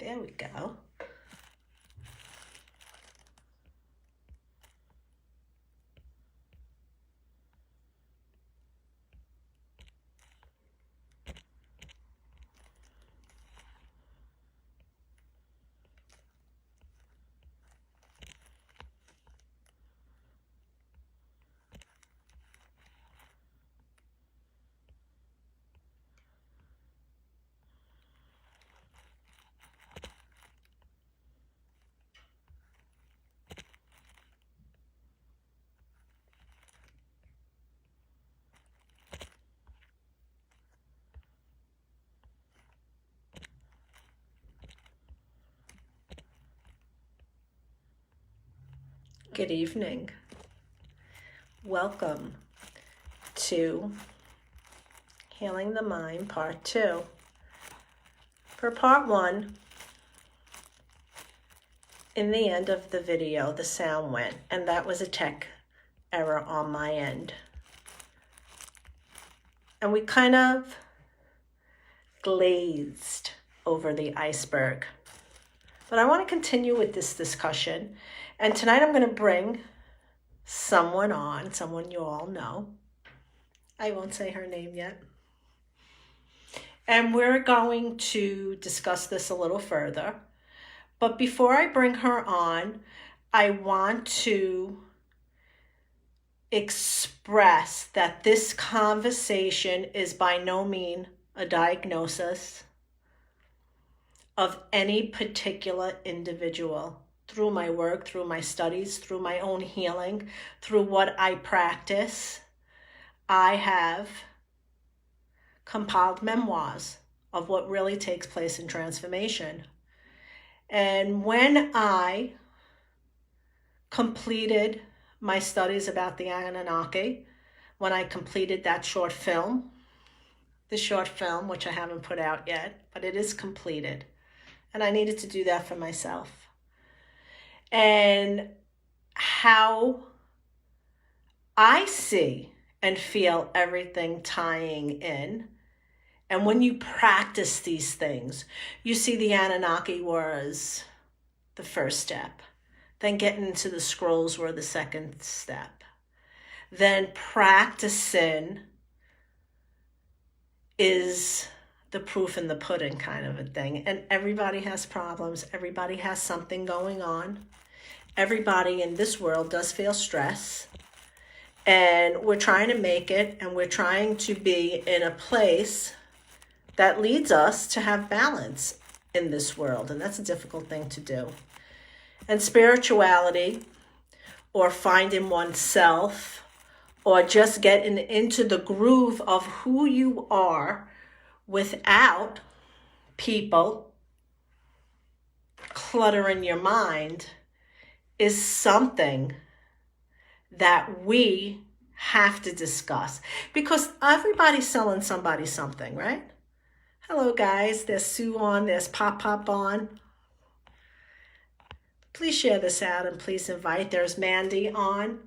There we go. Good evening. Welcome to Healing the Mind, Part 2. For Part 1, in the end of the video, the sound went, and that was a tech error on my end. And we kind of glazed over the iceberg. But I want to continue with this discussion. And tonight I'm going to bring someone on, someone you all know. I won't say her name yet. And we're going to discuss this a little further. But before I bring her on, I want to express that this conversation is by no means a diagnosis of any particular individual. Through my work, through my studies, through my own healing, through what I practice, I have compiled memoirs of what really takes place in transformation. And when I completed my studies about the Anunnaki, when I completed that short film, which I haven't put out yet, but it is completed. And I needed to do that for myself. And how I see and feel everything tying in. And when you practice these things, you see the Anunnaki was the first step. Then getting into the scrolls were the second step. Then practicing is the proof in the pudding kind of a thing. And everybody has problems. Everybody has something going on. Everybody in this world does feel stress. And we're trying to make it, and we're trying to be in a place that leads us to have balance in this world. And that's a difficult thing to do. And spirituality, or finding oneself, or just getting into the groove of who you are without people cluttering your mind, is something that we have to discuss. Because everybody's selling somebody something, right? Hello, guys. There's Sue on. There's Pop on. Please share this out and please invite. There's Mandy on.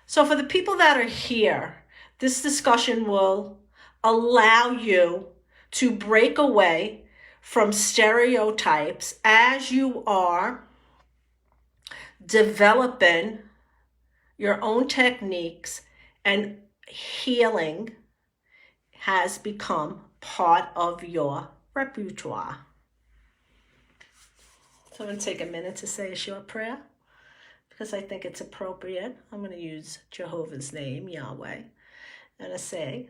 So for the people that are here, this discussion will allow you to break away from stereotypes as you are developing your own techniques, and healing has become part of your repertoire. So I'm going to take a minute to say a short prayer because I think it's appropriate. I'm going to use Jehovah's name, Yahweh, and I say,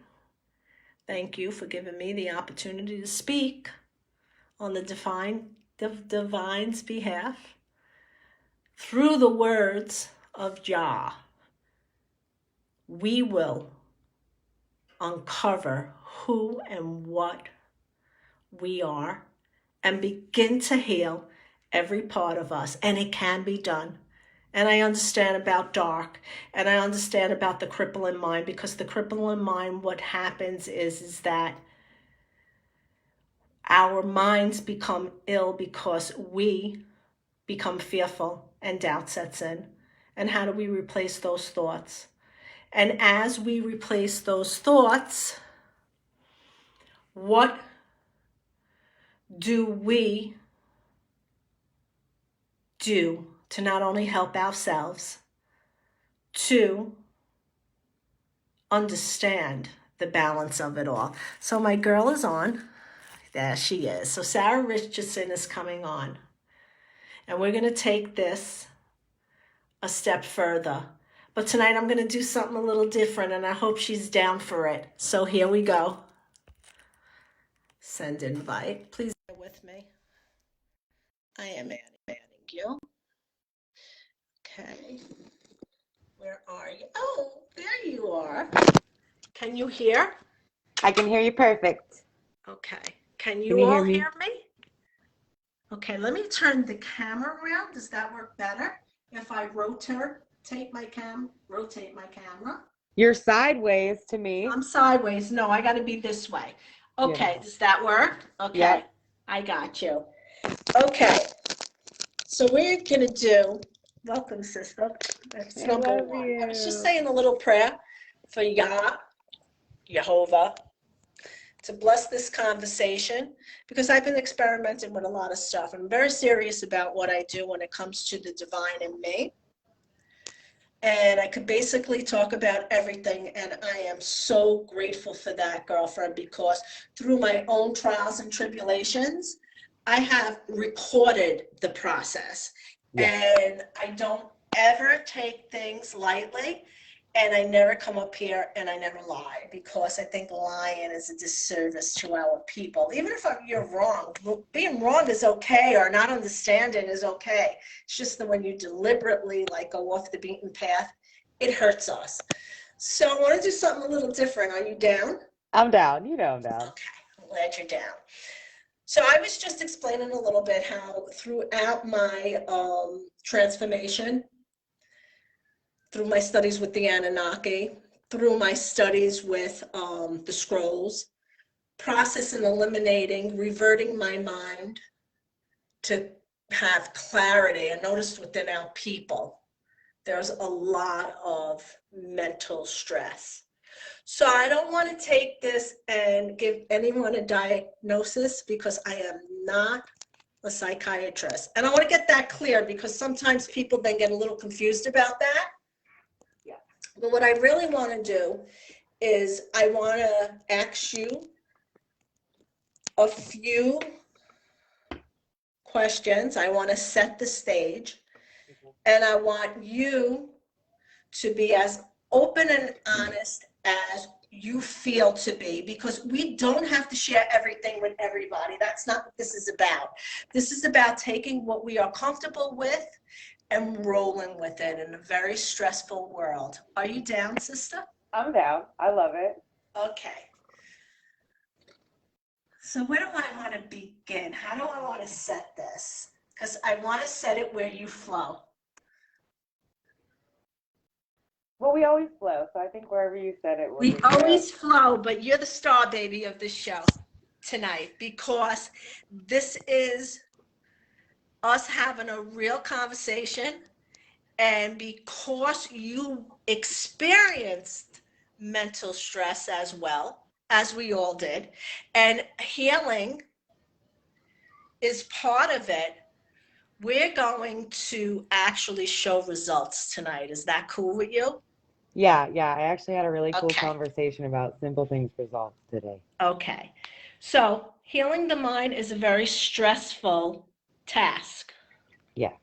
thank you for giving me the opportunity to speak on the divine's behalf through the words of Jah. We will uncover who and what we are and begin to heal every part of us. And it can be done. And I understand about dark, and I understand about the crippling mind, because the crippling mind, what happens is that our minds become ill because we become fearful and doubt sets in. And how do we replace those thoughts? And as we replace those thoughts, what do we do to not only help ourselves, to understand the balance of it all. So my girl is on. There she is. So Sarah Richardson is coming on. And we're going to take this a step further. But tonight I'm going to do something a little different, and I hope she's down for it. So here we go. Send invite. Please bear with me. I am adding you. Okay. Where are you? Oh, there you are. Can you hear? I can hear you perfect. Okay. Can you you all hear me? hear me? Okay, let me turn the camera around. Does that work better? If I rotate my camera. You're sideways to me. I'm sideways. No, I got to be this way. Okay, Beautiful. does that work? Okay, Yep. I got you. Okay, so we're going to do, welcome, sister. That's I number love one. you. I was just saying a little prayer for Jehovah, to bless this conversation, because I've been experimenting with a lot of stuff. I'm very serious about what I do when it comes to the divine in me. And I could basically talk about everything, and I am so grateful for that, girlfriend, because through my own trials and tribulations, I have recorded the process. Yes. And I don't ever take things lightly. And I never come up here and I never lie, because I think lying is a disservice to our people. Even if you're wrong, being wrong is okay, or not understanding is okay. It's just that when you deliberately go off the beaten path, it hurts us. So I want to do something a little different. Are you down? I'm down. You know I'm down. Okay, I'm glad you're down. So I was just explaining a little bit how throughout my transformation, through my studies with the Anunnaki, through my studies with the scrolls, processing, eliminating, reverting my mind to have clarity. And notice within our people, there's a lot of mental stress. So I don't want to take this and give anyone a diagnosis, because I am not a psychiatrist. And I want to get that clear, because sometimes people then get a little confused about that. But what I really want to do is I want to ask you a few questions. I want to set the stage, and I want you to be as open and honest as you feel to be, because we don't have to share everything with everybody. That's not what this is about. This is about taking what we are comfortable with and rolling with it in a very stressful world. Are you down, sister? I'm down. I love it. Okay. So where do I want to begin? How do I want to set this? Because I want to set it where you flow. Well, we always flow, so I think wherever you said it, We always flow, but you're the star, baby, of this show tonight, because this is us having a real conversation, and because you experienced mental stress as well, as we all did, and healing is part of it, we're going to actually show results tonight. Is that cool with you? Yeah. I actually had a really cool Okay. conversation about simple things results today. Okay. So healing the mind is a very stressful task. Yeah.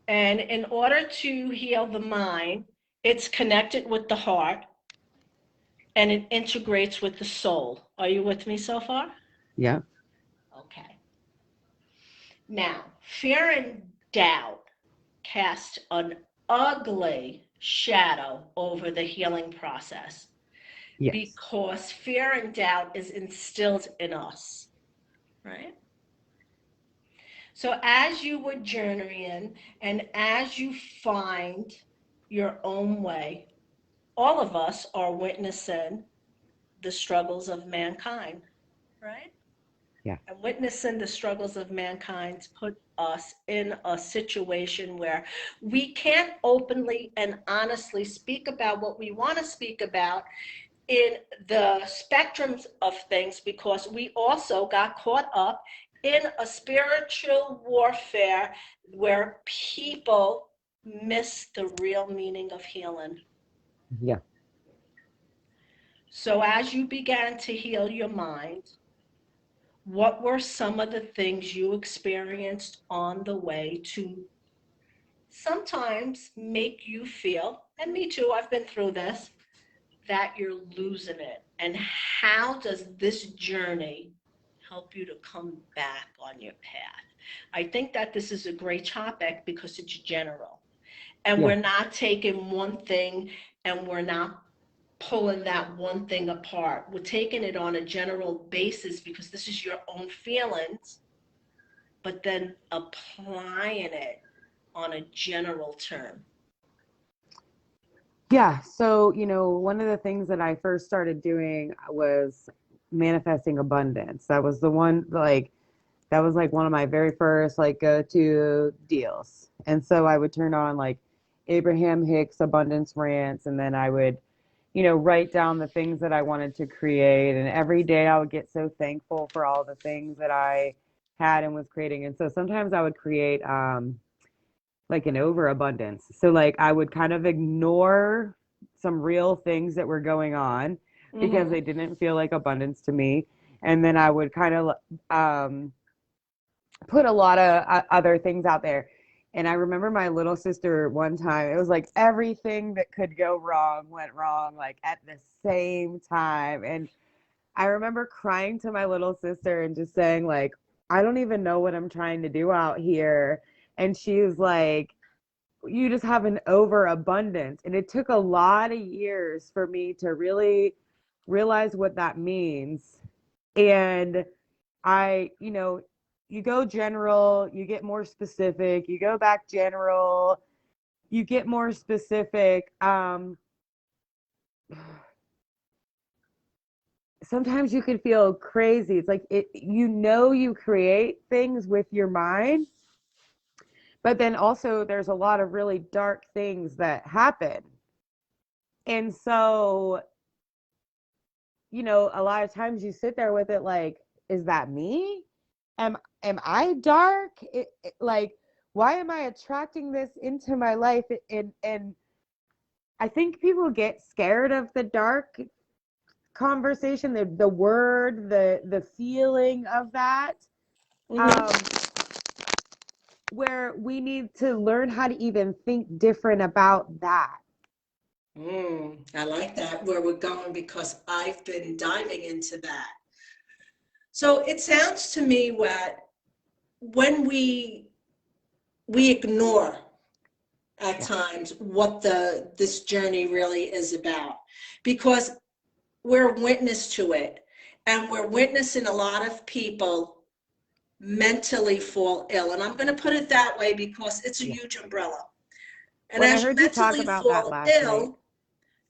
And in order to heal the mind, it's connected with the heart and it integrates with the soul. Are you with me so far? Yeah. Okay. Now, fear and doubt cast an ugly shadow over the healing process. Yes. Because fear and doubt is instilled in us, right? So as you were journeying and as you find your own way, all of us are witnessing the struggles of mankind, right? Yeah. And witnessing the struggles of mankind put us in a situation where we can't openly and honestly speak about what we want to speak about in the spectrums of things, because we also got caught up in a spiritual warfare where people miss the real meaning of healing. Yeah. So as you began to heal your mind, what were some of the things you experienced on the way to sometimes make you feel, and me too, I've been through this, that you're losing it? And how does this journey help you to come back on your path? I think that this is a great topic because it's general. And Yeah. we're not taking one thing and we're not pulling that one thing apart. We're taking it on a general basis because this is your own feelings, but then applying it on a general term. Yeah. So, one of the things that I first started doing was manifesting abundance. That was the one, like, that was like one of my very first, like, go-to deals. And so I would turn on, like, Abraham Hicks abundance rants, and then I would, write down the things that I wanted to create. And every day I would get so thankful for all the things that I had and was creating. And so sometimes I would create, like an overabundance. So like I would kind of ignore some real things that were going on because Mm-hmm. they didn't feel like abundance to me. And then I would kind of put a lot of other things out there. And I remember my little sister one time, it was like everything that could go wrong went wrong, like at the same time. And I remember crying to my little sister and just saying, like, I don't even know what I'm trying to do out here. And she's like, you just have an overabundance. And it took a lot of years for me to really realize what that means. And you go general, you get more specific, you go back general, you get more specific. Sometimes you can feel crazy. It's like you create things with your mind, but then also there's a lot of really dark things that happen. And so, a lot of times you sit there with it like, is that me? Am I dark? Like, why am I attracting this into my life? And I think people get scared of the dark conversation, the word, the feeling of that. Mm-hmm. Um, where we need to learn how to even think different about that. I like that where we're going because I've been diving into that. So it sounds to me that when we ignore at Yeah. times what this journey really is about, because we're witness to it, and we're witnessing a lot of people mentally fall ill. And I'm going to put it that way because it's a Yeah. huge umbrella. And When I as you heard you talk mentally about that fall last night, ill,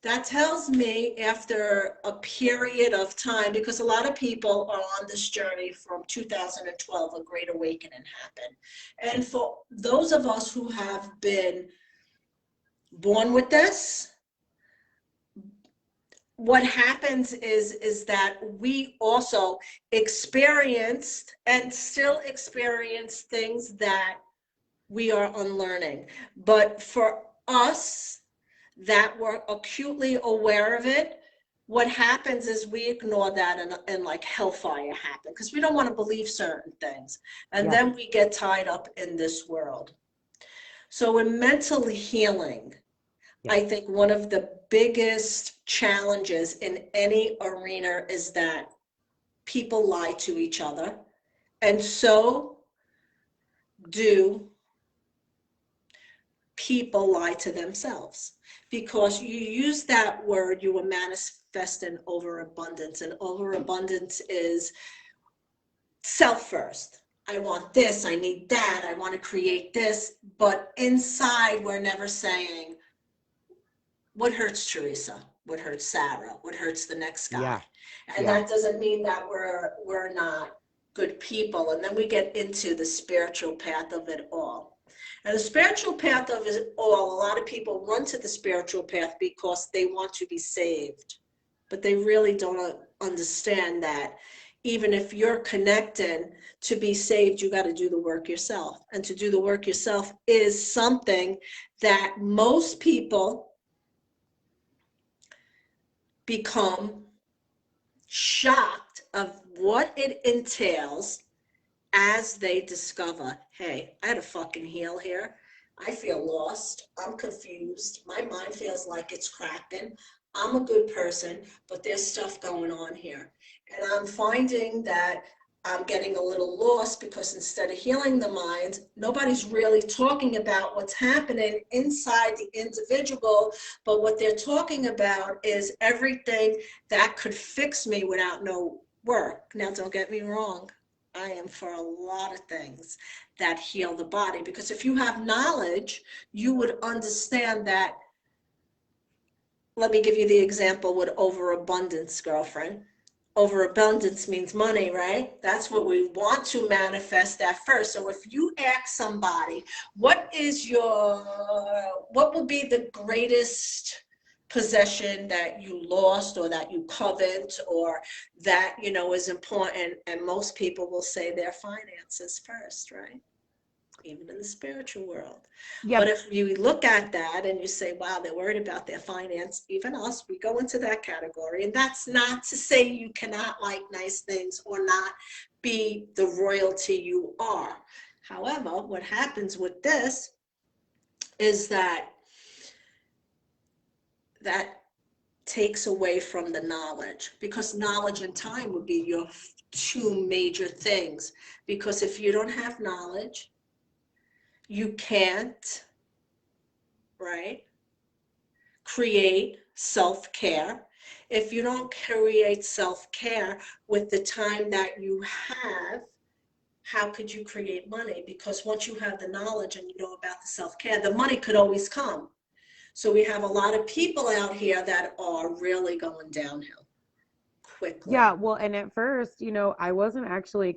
that tells me after a period of time, because a lot of people are on this journey from 2012, a great awakening happened. yeah, And for those of us who have been born with this, what happens is that we also experienced and still experience things that we are unlearning. But for us that were acutely aware of it, what happens is we ignore that, and like hellfire happen because we don't want to believe certain things. And yeah, then we get tied up in this world. So in mental healing, yeah, I think one of the biggest challenges in any arena is that people lie to each other, and so do people lie to themselves. Because you use that word, you were manifesting overabundance, and overabundance is self first. I want this, I need that, I want to create this, but inside we're never saying, what hurts Teresa? What hurts Sarah? What hurts the next guy? yeah, And yeah, that doesn't mean that we're not good people. And then we get into the spiritual path of it all. And the spiritual path of it all, a lot of people run to the spiritual path because they want to be saved. But they really don't understand that even if you're connected. To be saved, you got to do the work yourself. And to do the work yourself is something that most people become shocked of what it entails as they discover, hey, I had a fucking heal here. I feel lost. I'm confused. My mind feels like it's cracking. I'm a good person, but there's stuff going on here. And I'm finding that I'm getting a little lost because instead of healing the mind, nobody's really talking about what's happening inside the individual. But what they're talking about is everything that could fix me without no work. Now, don't get me wrong. I am for a lot of things that heal the body, because if you have knowledge, you would understand that. Let me give you the example with overabundance, girlfriend. Overabundance means money, right? That's what we want to manifest at first. So if you ask somebody, what will be the greatest possession that you lost or that you covet or that, is important? And most people will say their finances first, right? Even in the spiritual world. Yeah. But if you look at that and you say, wow, they're worried about their finance, even us, we go into that category. And that's not to say you cannot like nice things or not be the royalty you are. However, what happens with this is that takes away from the knowledge, because knowledge and time would be your two major things. Because if you don't have knowledge, you can't, right, create self-care. If you don't create self-care with the time that you have, how could you create money? Because once you have the knowledge and you know about the self-care, the money could always come. So we have a lot of people out here that are really going downhill quickly. Yeah, well, and at first, I wasn't actually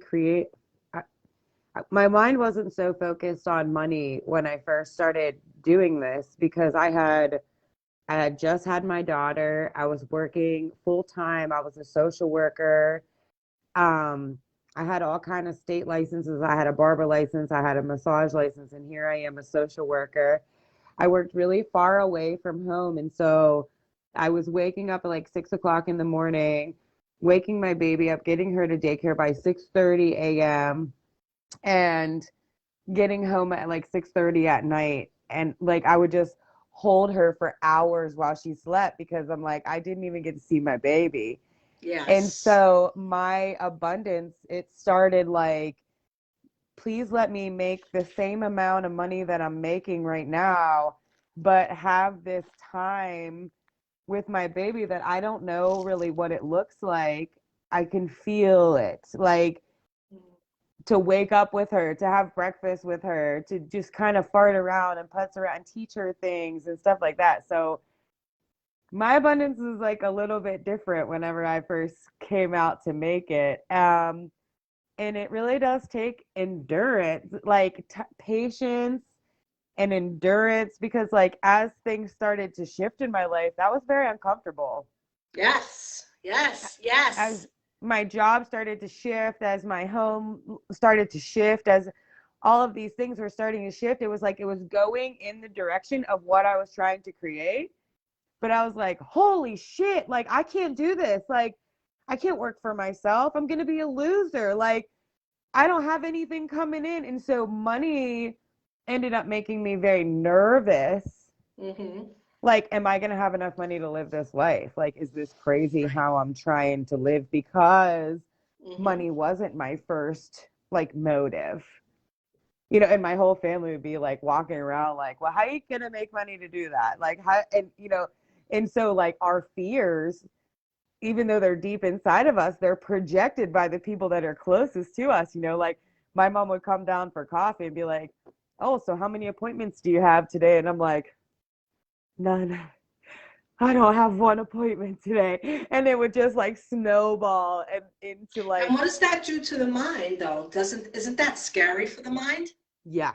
my mind wasn't so focused on money when I first started doing this, because I had just had my daughter. I was working full time. I was a social worker. Um, I had all kind of state licenses. I had a barber license. I had a massage license, and here I am, a social worker. I worked really far away from home, and so I was waking up at like 6 o'clock in the morning, waking my baby up, getting her to daycare by 6:30 a.m. and getting home at like 6:30 at night, and like I would just hold her for hours while she slept, because I'm like, I didn't even get to see my baby. And Yes. so my abundance, it started like, please let me make the same amount of money that I'm making right now, but have this time with my baby that I don't know really what it looks like. I can feel it. Like, to wake up with her, to have breakfast with her, to just kind of fart around and putz around and teach her things and stuff like that. So my abundance is like a little bit different whenever I first came out to make it. And it really does take endurance, like patience and endurance, because like as things started to shift in my life, that was very uncomfortable. Yes. Yes. Yes. As my job started to shift, as my home started to shift, as all of these things were starting to shift, it was like it was going in the direction of what I was trying to create. But I was like, holy shit, like I can't do this. Like I can't work for myself. I'm going to be a loser. Like I don't have anything coming in. And so money ended up making me very nervous. Mm-hmm. Like, am I going to have enough money to live this life? Like, is this crazy Right. how I'm trying to live? Because Mm-hmm. money wasn't my first like motive. And my whole family would be like walking around like, well, how are you going to make money to do that? Like, how, and so like our fears, even though they're deep inside of us, they're projected by the people that are closest to us. Like my mom would come down for coffee and be like, oh, so how many appointments do you have today? And I'm like, none. I don't have one appointment today. And it would just like snowball and into And like, what does that do to the mind, though? Isn't that scary for the mind? yeah,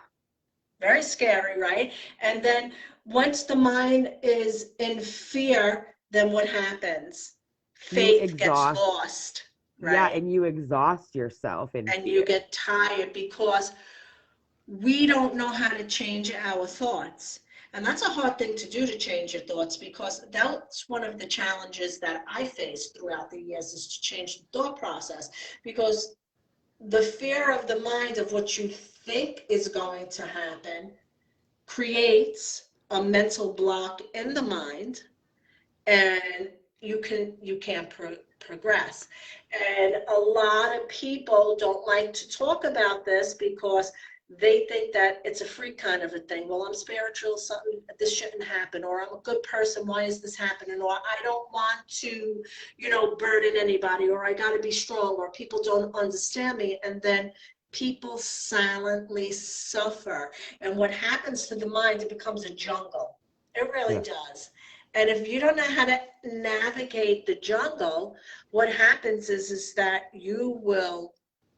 Very scary, right? And then once the mind is in fear, then what happens? you Faith gets exhaust. lost. Yeah, right? and you exhaust yourself in And you fear. get tired because we don't know how to change our thoughts. And that's a hard thing to do, to change your thoughts, because that's one of the challenges that I faced throughout the years, is to change the thought process. Because the fear of the mind of what you think is going to happen creates a mental block in the mind, and you can't progress. And a lot of people don't like to talk about this because they think that it's a freak kind of a thing. Well, I'm spiritual, something, this shouldn't happen, or I'm a good person, why is this happening, or I don't want to, burden anybody, or I got to be strong, or people don't understand me. And then people silently suffer. And what happens to the mind, it becomes a jungle. It really Yeah. does. And if you don't know how to navigate the jungle, what happens is that you will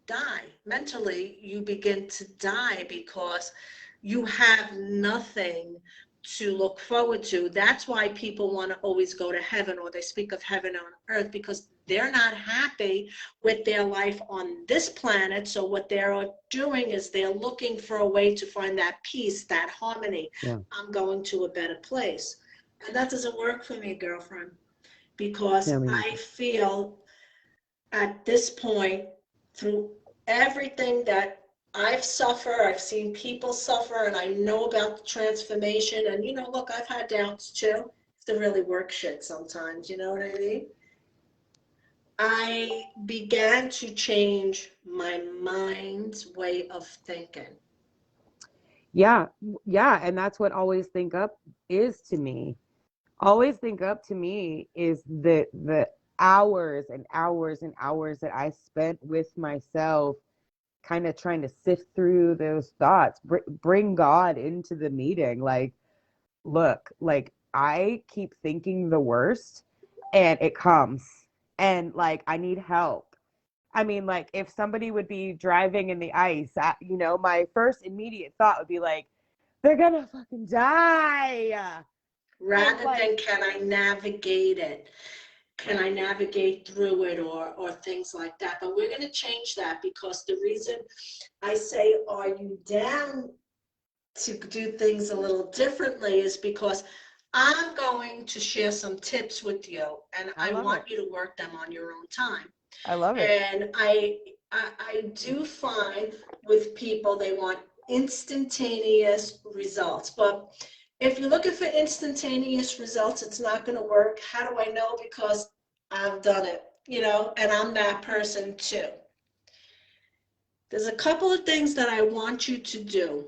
die. Mentally, you begin to die because you have nothing to look forward to. That's why people want to always go to heaven, or they speak of heaven on earth, because they're not happy with their life on this planet. So what they're doing is they're looking for a way to find that peace, that harmony. Yeah. I'm going to a better place. And that doesn't work for me, girlfriend, because Yeah, me I neither. feel at this point, through everything that I've suffered, I've seen people suffer, and I know about the transformation. And, look, I've had doubts too. It's to really work shit sometimes, you know what I mean? I began to change my mind's way of thinking. Yeah, yeah, and that's what always think up is to me. Always think up to me is the hours and hours and hours that I spent with myself, kind of trying to sift through those thoughts, bring God into the meeting. Like, look, like I keep thinking the worst, and it comes, and like I need help. I mean, like if somebody would be driving in the ice, my first immediate thought would be like, they're gonna fucking die. And Rather like, than, can I navigate it? Can I navigate through it, or things like that? But we're going to change that, because the reason I say, are you down to do things a little differently, is because I'm going to share some tips with you, and I I love it. want you to work them on your own time. I love it. And I do find with people, they want instantaneous results. But if you're looking for instantaneous results, it's not going to work. How do I know? Because I've done it, and I'm that person too. There's a couple of things that I want you to do.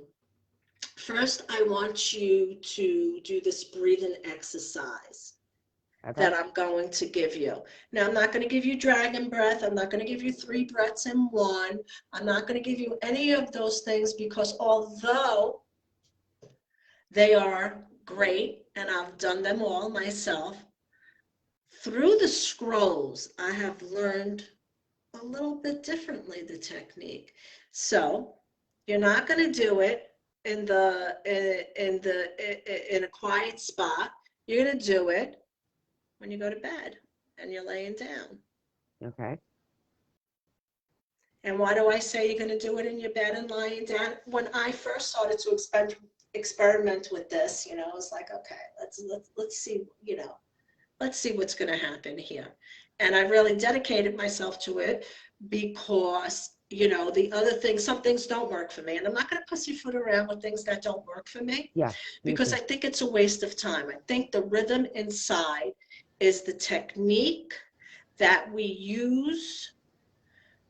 First, I want you to do this breathing exercise Okay. that I'm going to give you. Now, I'm not going to give you dragon breath. I'm not going to give you 3 breaths in one. I'm not going to give you any of those things, because although they are great and I've done them all myself, through the scrolls, I have learned a little bit differently the technique. So you're not going to do it in a quiet spot. You're going to do it when you go to bed and you're laying down. Okay. And why do I say you're going to do it in your bed and lying down? When I first started to experiment with this, I was like, okay, let's see, let's see what's going to happen here. And I really dedicated myself to it, because the other things, some things don't work for me, and I'm not going to pussyfoot around with things that don't work for me, Yeah, me because I too. think it's a waste of time. I think the rhythm inside is the technique that we use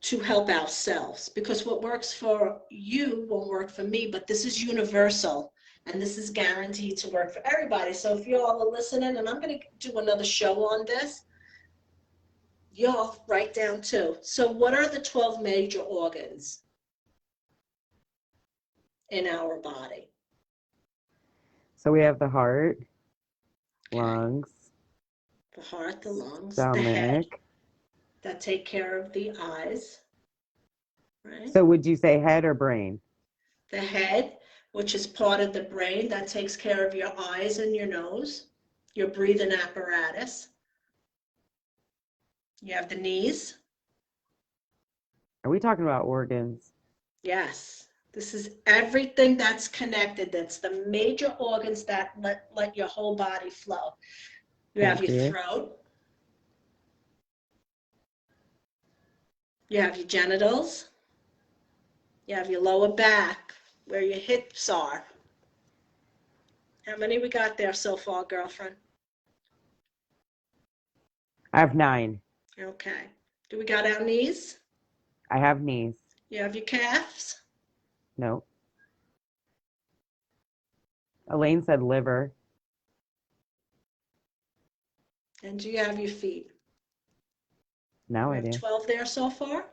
to help ourselves, because what works for you won't work for me, but this is universal, and this is guaranteed to work for everybody. So if you all are listening, and I'm going to do another show on this, y'all write down too. So what are the 12 major organs in our body? So we have the heart, Okay, lungs, the heart, the lungs, the head, stomach. that take care of the eyes, right? So would you say head or brain? The head, which is part of the brain, that takes care of your eyes and your nose, your breathing apparatus. You have the knees, Are we talking about organs? Yes. This is everything that's connected. That's the major organs that let your whole body flow. You have your Pancreas. throat, you have your genitals, you have your lower back, where your hips are. How many we got there so far, girlfriend? I have 9. Okay. Do we got our knees? I have knees. You have your calves? No. Elaine said liver. And do you have your feet? Now We I have do. 12 there so far?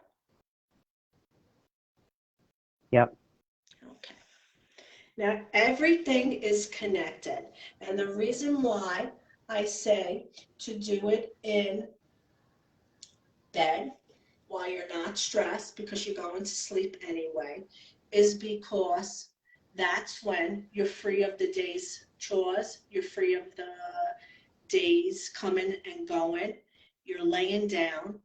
Yep. Okay. Now, everything is connected. And the reason why I say to do it in bed while you're not stressed, because you're going to sleep anyway, is because that's when you're free of the day's chores, you're free of the days coming and going, you're laying down,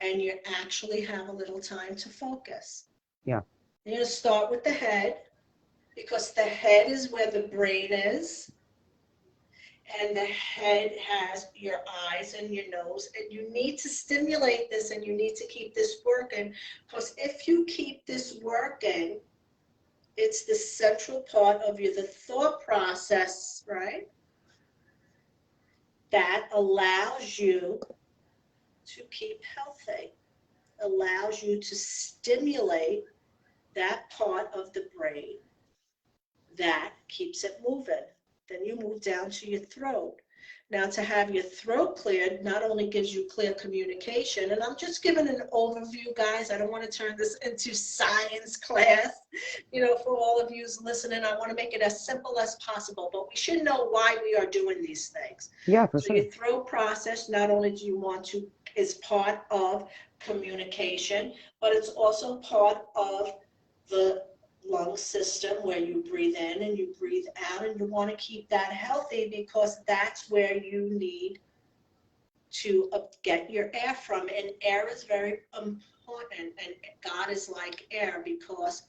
and you actually have a little time to focus. Yeah. You're going to start with the head, because the head is where the brain is, and the head has your eyes and your nose, and you need to stimulate this, and you need to keep this working, because if you keep this working, it's the central part of the thought process, right, that allows you to keep healthy, allows you to stimulate that part of the brain that keeps it moving. Then you move down to your throat. Now, to have your throat cleared not only gives you clear communication, and I'm just giving an overview, guys. I don't want to turn this into science class. For all of you listening, I want to make it as simple as possible, but we should know why we are doing these things. Yeah, for So sure. your throat process, not only do you want to, is part of communication, but it's also part of the lung system, where you breathe in and you breathe out, and you want to keep that healthy, because that's where you need to get your air from. And air is very important, and God is like air, because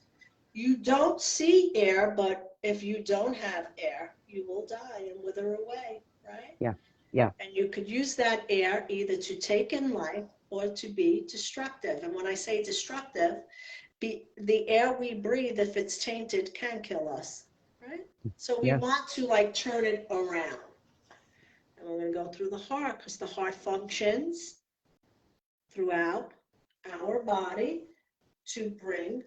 you don't see air, but if you don't have air, you will die and wither away, right? Yeah. Yeah. And you could use that air either to take in life or to be destructive. And when I say destructive, the air we breathe, if it's tainted, can kill us, right? So we Yeah. want to turn it around. And we're going to go through the heart, because the heart functions throughout our body to bring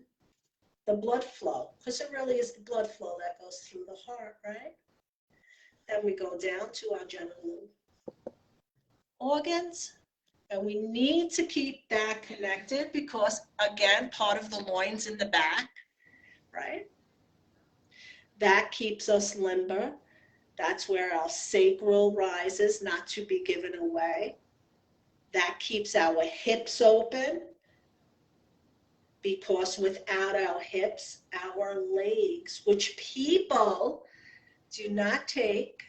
the blood flow, because it really is the blood flow that goes through the heart, right? Then we go down to our genital organs, and we need to keep that connected, because, again, part of the loins in the back, right? That keeps us limber. That's where our sacral rises, not to be given away. That keeps our hips open, because without our hips, our legs, which people do not take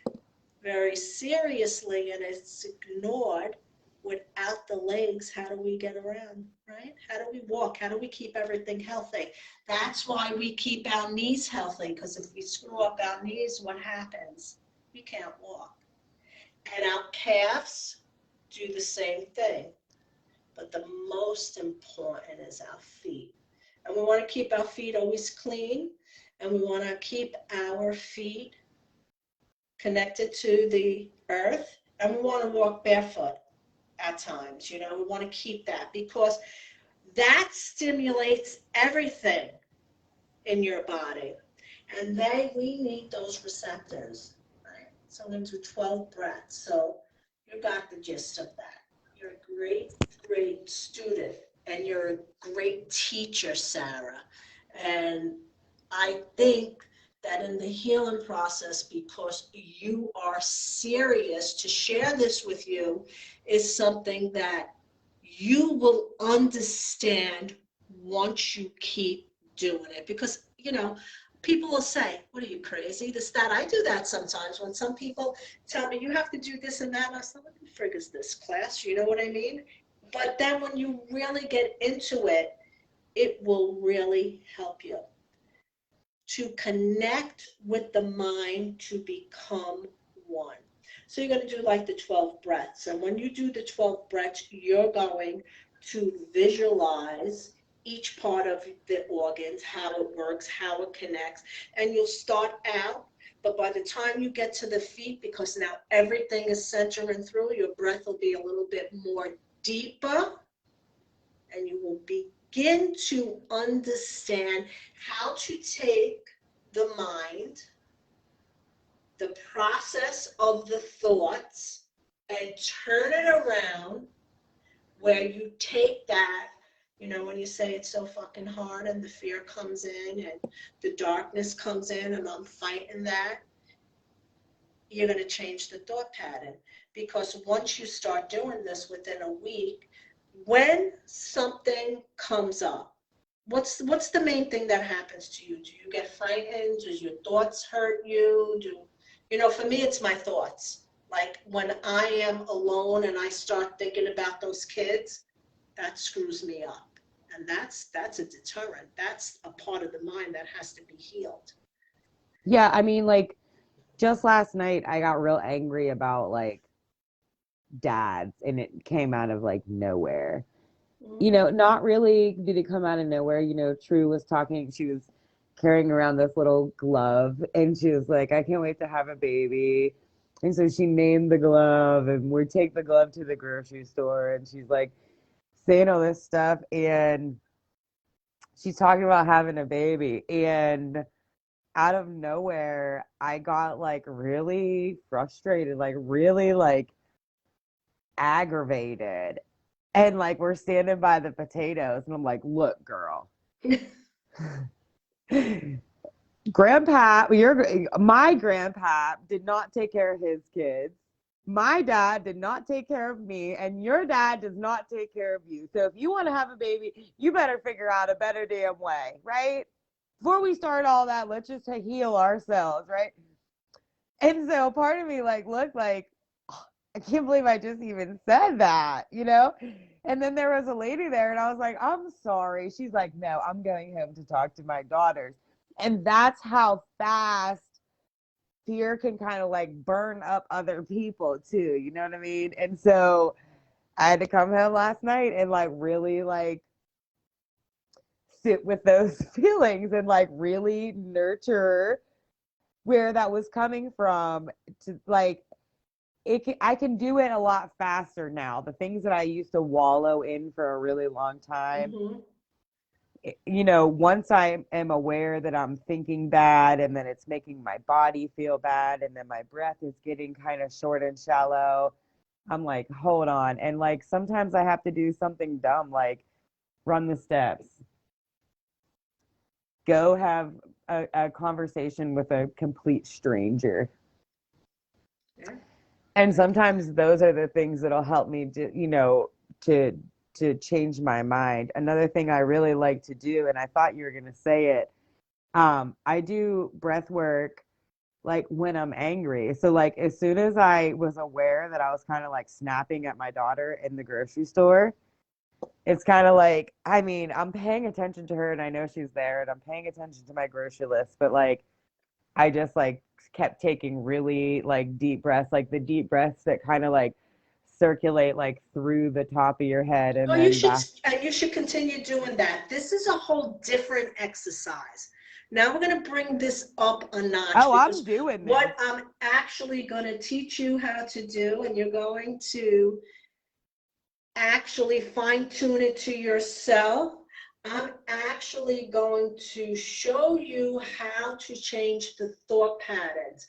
very seriously, and it's ignored, without the legs, how do we get around, right? How do we walk? How do we keep everything healthy? That's why we keep our knees healthy, because if we screw up our knees, what happens? We can't walk. And our calves do the same thing. But the most important is our feet. And we want to keep our feet always clean, and we want to keep our feet connected to the earth, and we want to walk barefoot at times. We want to keep that, because that stimulates everything in your body, and we need those receptors, right? So I'm going to do 12 breaths. So you got the gist of that. You're a great student, and you're a great teacher, Sarah. And I think that in the healing process, because you are serious to share this with you, is something that you will understand once you keep doing it. Because, people will say, what are you, crazy? This, that. I do that sometimes when some people tell me, you have to do this and that. And I say, what the frig is this class? You know what I mean? But then when you really get into it, it will really help you to connect with the mind to become one. So you're going to do like the 12 breaths. And when you do the 12 breaths, you're going to visualize each part of the organs, how it works, how it connects. And you'll start out, but by the time you get to the feet, because now everything is centering through, your breath will be a little bit more deeper, and you will begin to understand how to take the mind, the process of the thoughts, and turn it around where you take that, when you say it's so fucking hard and the fear comes in and the darkness comes in and I'm fighting that, you're going to change the thought pattern. Because once you start doing this within a week, when something comes up, what's the main thing that happens to you? Do you get frightened? Does your thoughts hurt you? For me, it's my thoughts. Like when I am alone and I start thinking about those kids, that screws me up. And that's a deterrent. That's a part of the mind that has to be healed. Yeah, I mean, like, just last night I got real angry about like dads, and it came out of like nowhere. Not really did it come out of nowhere. True was talking, she was carrying around this little glove, and she was like, I can't wait to have a baby. And so she named the glove, and we take the glove to the grocery store, and she's like saying all this stuff, and she's talking about having a baby. And out of nowhere, I got like really frustrated, like really like aggravated. And like we're standing by the potatoes, and I'm like, look, girl. My grandpa did not take care of his kids. My dad did not take care of me, and your dad does not take care of you. So if you want to have a baby, you better figure out a better damn way, right? Before we start all that, let's just heal ourselves, right? And so part of me like looked like, oh, I can't believe I just even said that. And then there was a lady there, and I was like, I'm sorry. She's like, no, I'm going home to talk to my daughters. And that's how fast fear can kind of like burn up other people too. You know what I mean? And so I had to come home last night and like really like sit with those feelings and like really nurture where that was coming from, to like I can do it a lot faster now. The things that I used to wallow in for a really long time, Mm-hmm. Once I am aware that I'm thinking bad, and then it's making my body feel bad, and then my breath is getting kind of short and shallow, I'm like, hold on. And like sometimes I have to do something dumb, like run the steps, go have a conversation with a complete stranger. Yeah. And sometimes those are the things that'll help me to to change my mind. Another thing I really like to do, and I thought you were going to say it, I do breath work like when I'm angry. So like as soon as I was aware that I was kind of like snapping at my daughter in the grocery store, it's kind of like, I mean, I'm paying attention to her and I know she's there, and I'm paying attention to my grocery list, but like I just like kept taking really like deep breaths, like the deep breaths that kind of like circulate like through the top of your head and Oh, you then should, back. and you should continue doing that. This is a whole different exercise. Now we're going to bring this up a notch, Oh, I'm because doing this. what I'm actually going to teach you how to do, and you're going to actually fine tune it to yourself. I'm actually going to show you how to change the thought patterns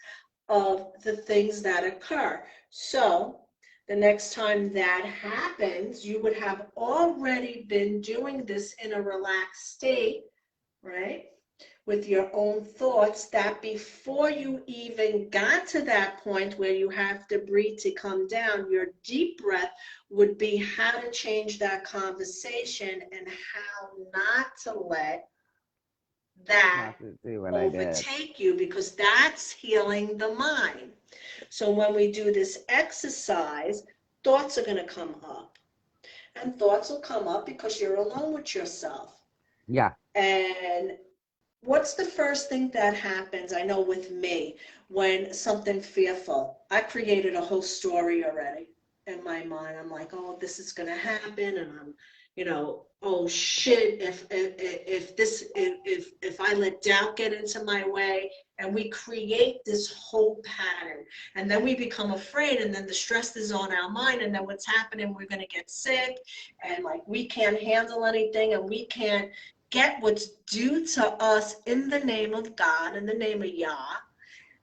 of the things that occur. So the next time that happens, you would have already been doing this in a relaxed state, right? With your own thoughts, that before you even got to that point where you have to breathe to come down, your deep breath would be how to change that conversation and how not to let that Not to do what I did. overtake you, because that's healing the mind. So when we do this exercise, thoughts are going to come up. And thoughts will come up because you're alone with yourself. Yeah. And what's the first thing that happens? I know with me, when something fearful, I created a whole story already in my mind. I'm like, oh, this is gonna happen, and I'm, oh shit, if I let doubt get into my way, and we create this whole pattern, and then we become afraid, and then the stress is on our mind, and then what's happening? We're gonna get sick, and like we can't handle anything, and we can't get what's due to us in the name of God, in the name of Yah,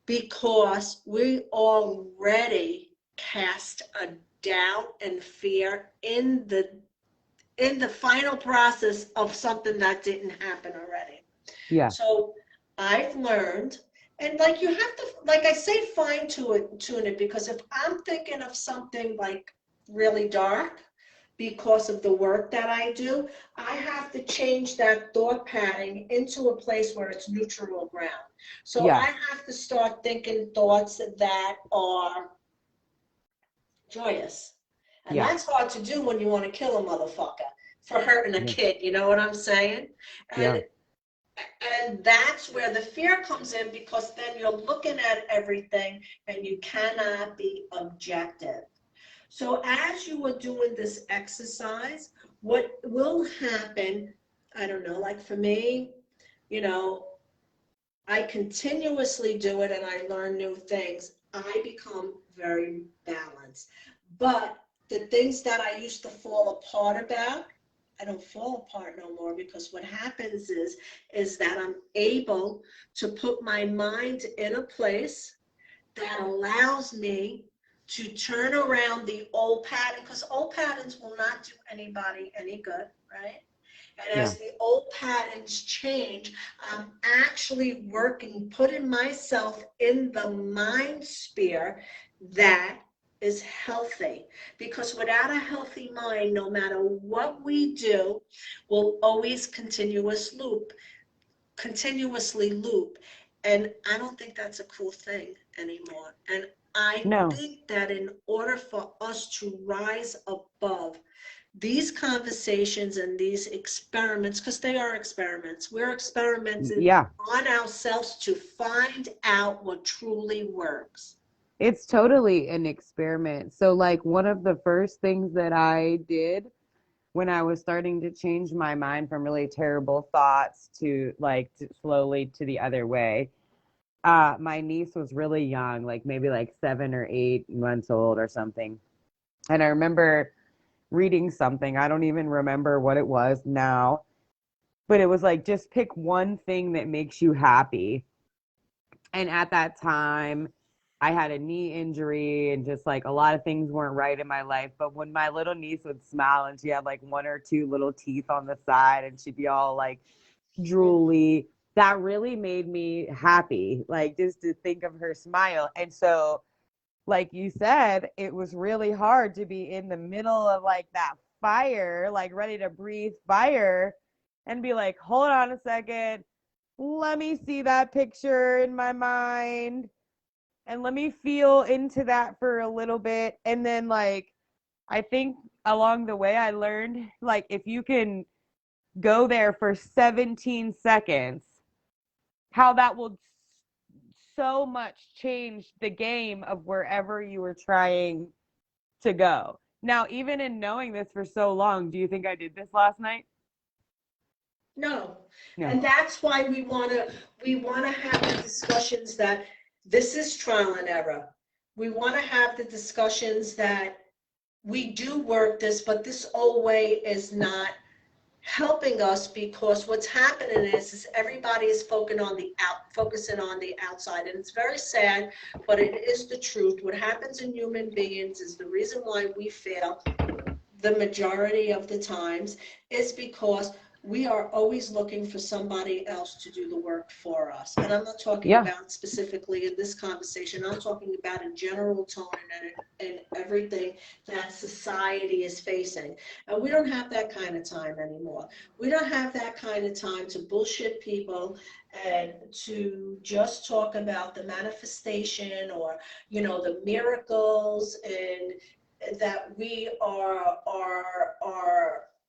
because we already cast a doubt and fear in the final process of something that didn't happen already. Yeah. So I've learned, and like you have to, like I say, tune it, because if I'm thinking of something like really dark because of the work that I do, I have to change that thought pattern into a place where it's neutral ground. So Yeah. I have to start thinking thoughts that are joyous. And Yeah. that's hard to do when you want to kill a motherfucker for hurting a Yeah. kid, you know what I'm saying? Yeah. And that's where the fear comes in, because then you're looking at everything and you cannot be objective. So as you are doing this exercise, what will happen, I don't know, like for me, you know, I continuously do it and I learn new things. I become very balanced. But the things that I used to fall apart about, I don't fall apart no more, because what happens is that I'm able to put my mind in a place that allows me to turn around the old pattern, because old patterns will not do anybody any good, right? And Yeah. as the old patterns change, I'm actually working, putting myself in the mind sphere that is healthy. Because without a healthy mind, no matter what we do, we'll always continuously loop. And I don't think that's a cool thing anymore. And I No, think that in order for us to rise above these conversations and these experiments, because they are experiments, we're experimenting yeah. on ourselves to find out what truly works. It's totally an experiment. So, like, one of the first things that I did when I was starting to change my mind from really terrible thoughts to like slowly to the other way, my niece was really young, like maybe like 7 or 8 months old or something. And I remember reading something. I don't even remember what it was now, but it was like just pick one thing that makes you happy. And at that time, I had a knee injury and just like a lot of things weren't right in my life. But when my little niece would smile and she had like one or two little teeth on the side and she'd be all like drooly, that really made me happy, like just to think of her smile. And so, like you said, it was really hard to be in the middle of like that fire, like ready to breathe fire and be like, hold on a second, let me see that picture in my mind and let me feel into that for a little bit. And then, like, I think along the way, I learned, like, if you can go there for 17 seconds, how that will so much change the game of wherever you were trying to go. Now, even in knowing this for so long, do you think I did this last night? No. No. And that's why we want to have the discussions that this is trial and error. We want to have the discussions that we do work this, but this old way is not helping us, because what's happening is everybody is focusing on the outside, and it's very sad, but it is the truth. What happens in human beings is the reason why we fail the majority of the times is because we are always looking for somebody else to do the work for us. And I'm not talking Yeah. about specifically in this conversation, I'm talking about in general tone and everything that society is facing. And we don't have that kind of time anymore. We don't have that kind of time to bullshit people and to just talk about the manifestation, or, the miracles, and that we are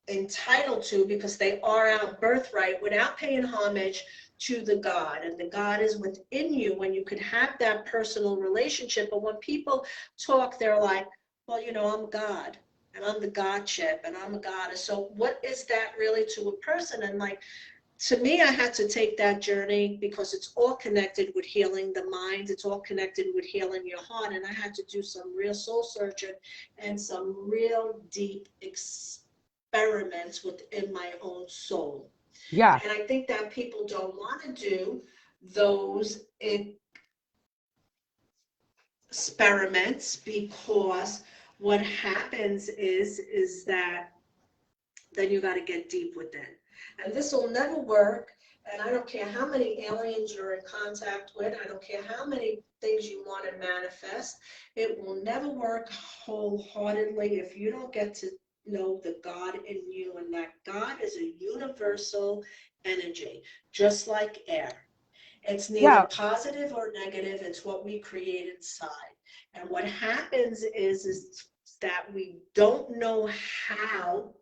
entitled to, because they are our birthright, without paying homage to the God. And the God is within you when you could have that personal relationship. But when people talk, they're like, well, I'm God and I'm the Godship and I'm a goddess. So what is that really to a person? And like, to me, I had to take that journey because it's all connected with healing the mind. It's all connected with healing your heart. And I had to do some real soul searching and some real deep experiments within my own soul. Yeah. And I think that people don't want to do those experiments because what happens is that then you got to get deep within. And this will never work. And I don't care how many aliens you're in contact with. I don't care how many things you want to manifest. It will never work wholeheartedly if you don't get to know the God in you. And that God is a universal energy, just like air. It's neither Yeah. positive or negative. It's what we create inside. And what happens is that we don't know how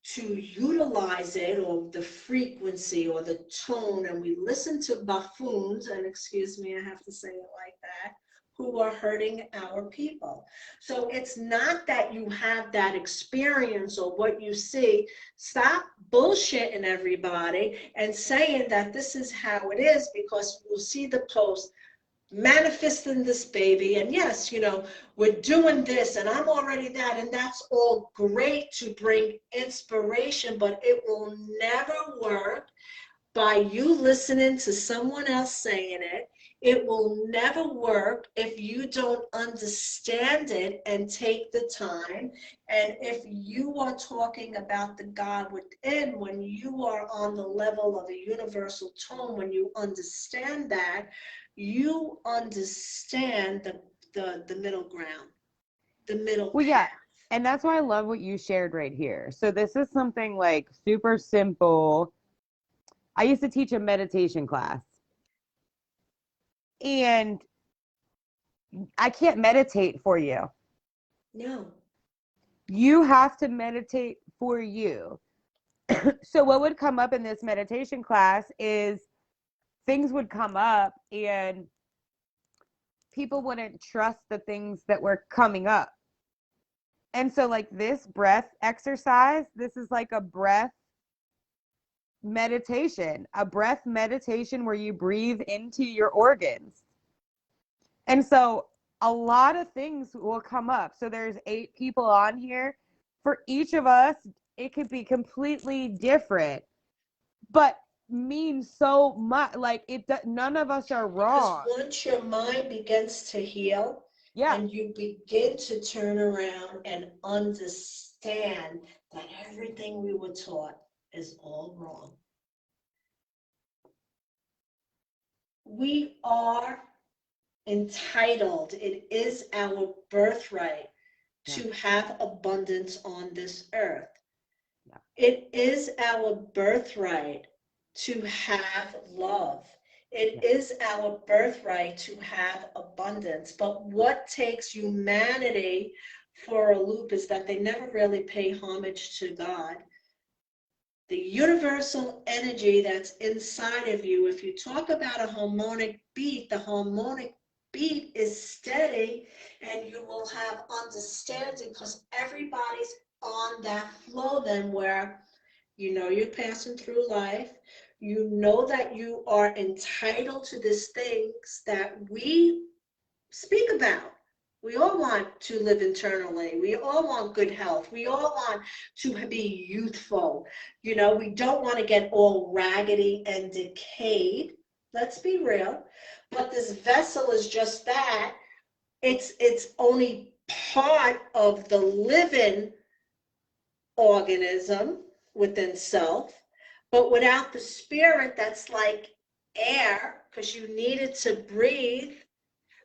to utilize it, or the frequency or the tone, and we listen to buffoons, and excuse me, I have to say it like that, who are hurting our people. So it's not that you have that experience or what you see. Stop bullshitting everybody and saying that this is how it is, because you'll see the post manifesting this baby, and yes, we're doing this and I'm already that, and that's all great to bring inspiration, but it will never work by you listening to someone else saying it. It will never work if you don't understand it and take the time. And if you are talking about the God within, when you are on the level of a universal tone, when you understand that, you understand the middle ground, the middle Well, yeah. path. And that's why I love what you shared right here. So this is something like super simple. I used to teach a meditation class, and I can't meditate for you. No. You have to meditate for you. So what would come up in this meditation class is things would come up and people wouldn't trust the things that were coming up. And so like this breath exercise, this is like a breath meditation where you breathe into your organs. And so a lot of things will come up. So there's 8 people on here. For each of us, it could be completely different, but means so much. Like none of us are Because wrong. once your mind begins to heal Yeah. and you begin to turn around and understand that everything we were taught is all wrong. We are entitled, it is our birthright Yeah. to have abundance on this earth. Yeah. It is our birthright to have love. It Yeah. is our birthright to have abundance. But what takes humanity for a loop is that they never really pay homage to God. The universal energy that's inside of you, if you talk about a harmonic beat, the harmonic beat is steady, and you will have understanding because everybody's on that flow then, where you're passing through life, that you are entitled to these things that we speak about. We all want to live eternally. We all want good health. We all want to be youthful. We don't want to get all raggedy and decayed. Let's be real. But this vessel is just that. It's only part of the living organism within self. But without the spirit, that's like air, because you need it to breathe.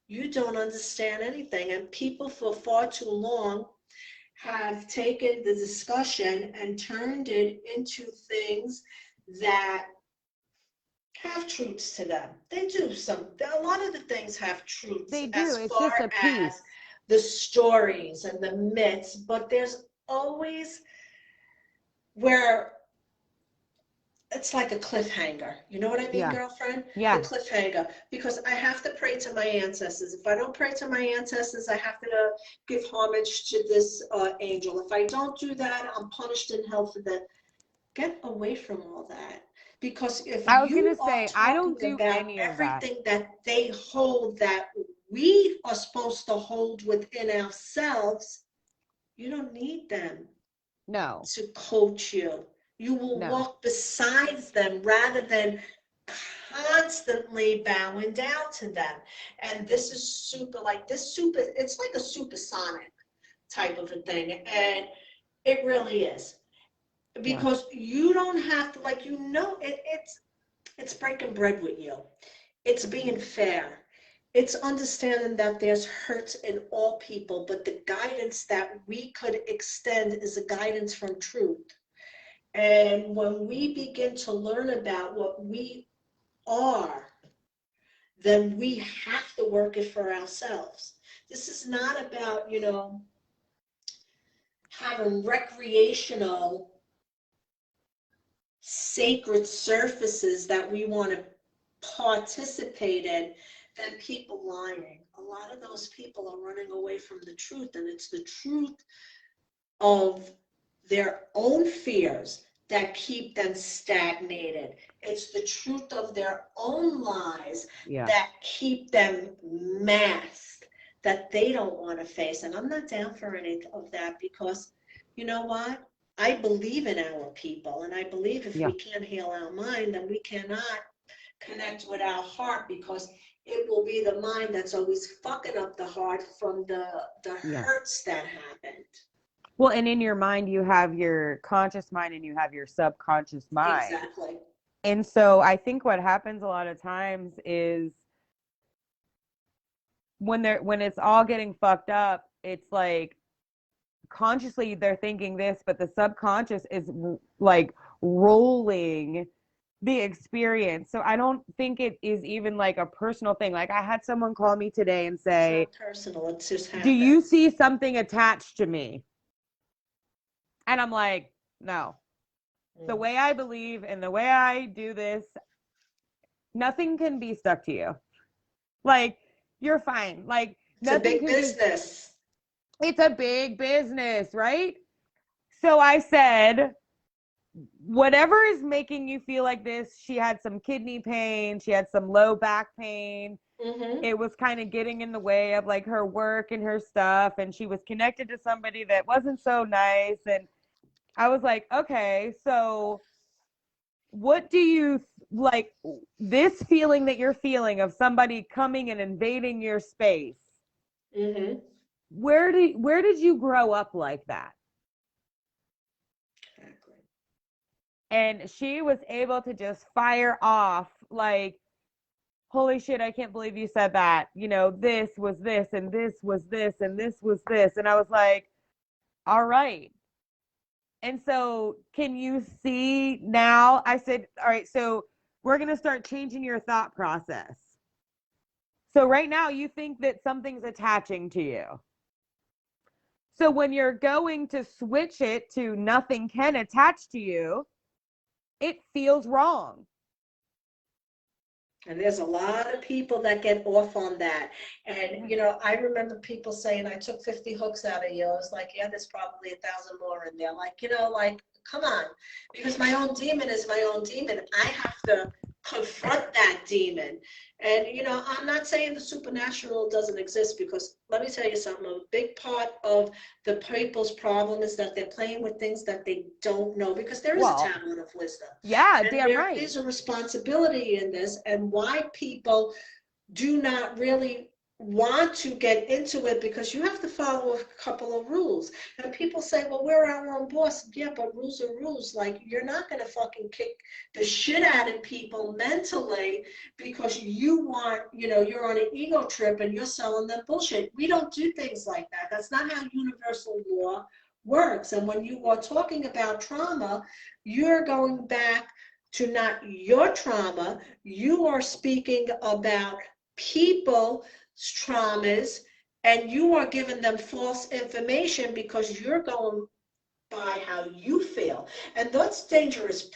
You don't understand anything. And people for far too long have taken the discussion and turned it into things that have truths to them. They do a lot of the things have truths They do. as It's far just a as piece. the stories and the myths, but there's always where it's like a cliffhanger. You know what I mean, Yeah. girlfriend? The Yeah. cliffhanger. Because I have to pray to my ancestors. If I don't pray to my ancestors, I have to give homage to this angel. If I don't do that, I'm punished in hell for that. Get away from all that. Because if I was gonna you are say I don't talking do about any of that. everything that they hold that we are supposed to hold within ourselves, you don't need them No. to coach you. You will No. walk besides them rather than constantly bowing down to them. And this is super, like this super, it's like a supersonic type of a thing. And it really is. Yeah. Because you don't have to, like, it's breaking bread with you. It's being fair. It's understanding that there's hurts in all people, but the guidance that we could extend is a guidance from truth. And when we begin to learn about what we are, then we have to work it for ourselves. This is not about, having recreational, sacred surfaces that we want to participate in than people lying. A lot of those people are running away from the truth, and it's the truth of their own fears that keep them stagnated. It's the truth of their own lies Yeah. that keep them masked, that they don't want to face. And I'm not down for any of that because you know what? I believe in our people, and I believe if Yeah. we can't heal our mind, then we cannot connect with our heart because it will be the mind that's always fucking up the heart from the Yeah. hurts that happened. Well, and in your mind, you have your conscious mind and you have your subconscious mind. Exactly. And so I think what happens a lot of times is when it's all getting fucked up, it's like consciously they're thinking this, but the subconscious is like rolling the experience. So I don't think it is even like a personal thing. Like I had someone call me today and It's say, not personal. It just "Do you happens. see something attached to me?" And I'm like, "No. The Mm. way I believe and the way I do this, nothing can be stuck to you. Like you're fine. Like It's a nothing big can be business. it's a big business, right?" So I said, whatever is making you feel like this, she had some kidney pain, she had some low back pain. Mm-hmm. It was kind of getting in the way of like her work and her stuff, and she was connected to somebody that wasn't so nice. And I was like, okay, so what do you like this feeling that you're feeling of somebody coming and invading your space? Mm-hmm. Where did you grow up like that? Exactly. And she was able to just fire off like, holy shit, I can't believe you said that. This was this and this was this and this was this. And I was like, all right. And so can you see now? I said, all right, so we're going to start changing your thought process. So right now you think that something's attaching to you. So when you're going to switch it to nothing can attach to you, it feels wrong. And there's a lot of people that get off on that. And, Yeah. I remember people saying, I took 50 hooks out of you. I was like, yeah, there's probably 1,000 more in there. Like, like, come on. Because my own demon is my own demon. I have to confront that demon. And, I'm not saying the supernatural doesn't exist because let me tell you something. A big part of the people's problem is that they're playing with things that they don't know because there is a Well, tablet of wisdom. yeah, And damn there right. is a responsibility in this, and why people do not really want to get into it because you have to follow a couple of rules. And people say, well, we're our own boss. Yeah, but rules are rules. Like, you're not going to fucking kick the shit out of people mentally because you want, you're on an ego trip and you're selling them bullshit. We don't do things like that. That's not how universal law works. And when you are talking about trauma, you're going back to not your trauma. You are speaking about people's traumas, and you are giving them false information because you're going by how you feel. And that's dangerous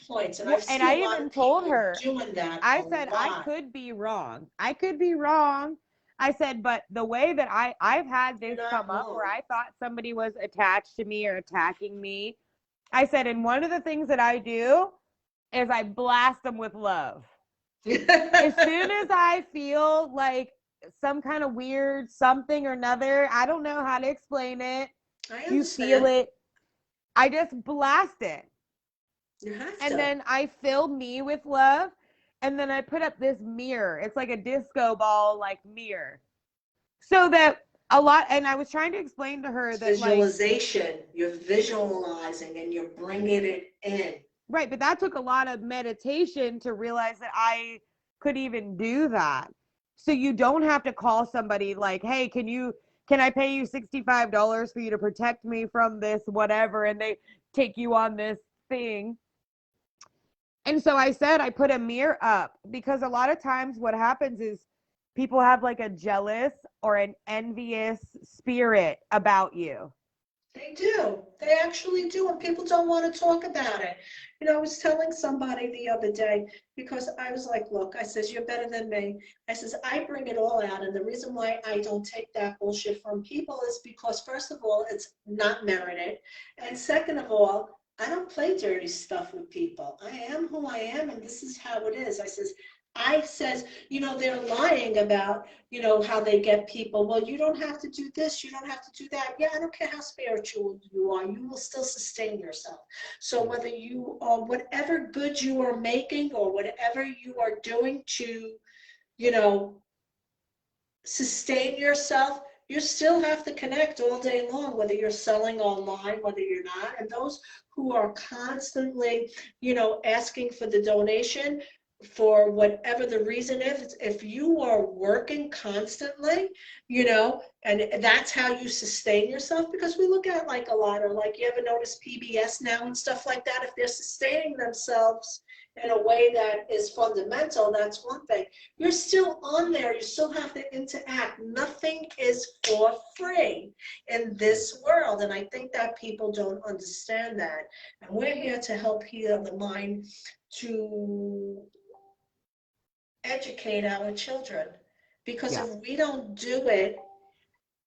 points. And I Well, and see a I lot even of told people her, doing that a I said, I lot. could be wrong. I could be wrong. I said, but the way that I've had You're this not come up where wrong. I thought somebody was attached to me or attacking me. I said, and one of the things that I do is I blast them with love. As soon as I feel like some kind of weird something or another, I don't know how to explain it. I You feel understand. it. I just blast it. You have And to. then I fill me with love. And then I put up this mirror. It's like a disco ball, like mirror. So that a lot, and I was trying to explain to her It's that, like, visualization. You're visualizing and you're bringing it in. right, but that took a lot of meditation to realize that I could even do that. So you don't have to call somebody like, hey, can I pay you $65 for you to protect me from this, whatever, and they take you on this thing. And so I said, I put a mirror up because a lot of times what happens is people have like a jealous or an envious spirit about you. They do. They actually do. And people don't want to talk about it. I was telling somebody the other day because I was like, look, I says, you're better than me. I says, I bring it all out. And the reason why I don't take that bullshit from people is because, first of all, it's not merited. And second of all, I don't play dirty stuff with people. I am who I am, and this is how it is. I says, they're lying about how they get people. Well, you don't have to do this, you don't have to do that. Yeah, I don't care how spiritual you are, you will still sustain yourself. So whether you are whatever good you are making or whatever you are doing to, you know, sustain yourself, you still have to connect all day long, whether you're selling online, whether you're not. And those who are constantly, asking for the donation for whatever the reason is, if you are working constantly, and that's how you sustain yourself, because we look at like a lot of, like, you ever notice PBS now and stuff like that, if they're sustaining themselves in a way that is fundamental, that's one thing. You're still on there. You still have to interact. Nothing is for free in this world. And I think that people don't understand that. And we're here to help heal the mind, to educate our children. Because Yeah. if we don't do it,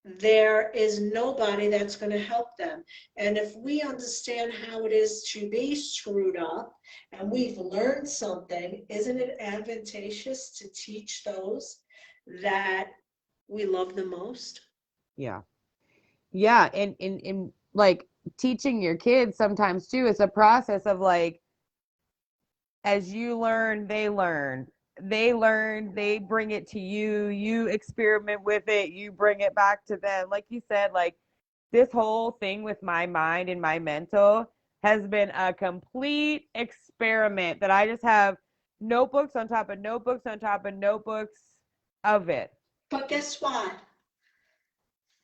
there is nobody that's going to help them. And if we understand how it is to be screwed up and we've learned something, isn't it advantageous to teach those that we love the most? Yeah. Yeah. And like teaching your kids sometimes too, it's a process of like, as you learn, they learn. They learn, they bring it to you, you experiment with it, you bring it back to them. Like you said, like this whole thing with my mind and my mental has been a complete experiment that I just have notebooks on top of notebooks on top of notebooks of it. But guess what?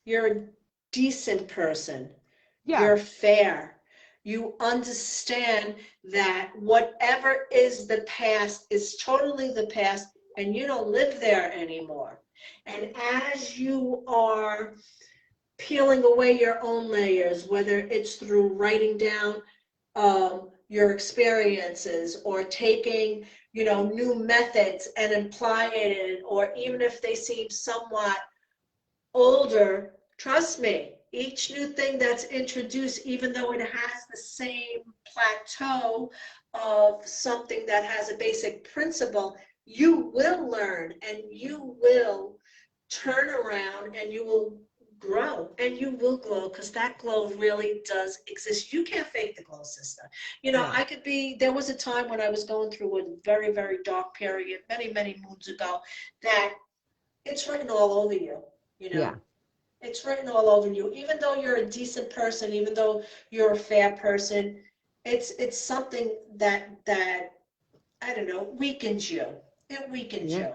You're a decent person. Yeah. You're fair. You understand that whatever is the past is totally the past and you don't live there anymore. And as you are peeling away your own layers, whether it's through writing down your experiences or taking, new methods and applying it, or even if they seem somewhat older, trust me, each new thing that's introduced, even though it has the same plateau of something that has a basic principle, you will learn and you will turn around and you will grow and you will glow, because that glow really does exist. You can't fake the glow, sister. No. There was a time when I was going through a very, very dark period many, many moons ago, that it's written all over you, you know. Yeah. It's written all over you. Even though you're a decent person, even though you're a fair person, it's something that I don't know, weakens you. It weakens Yeah. you.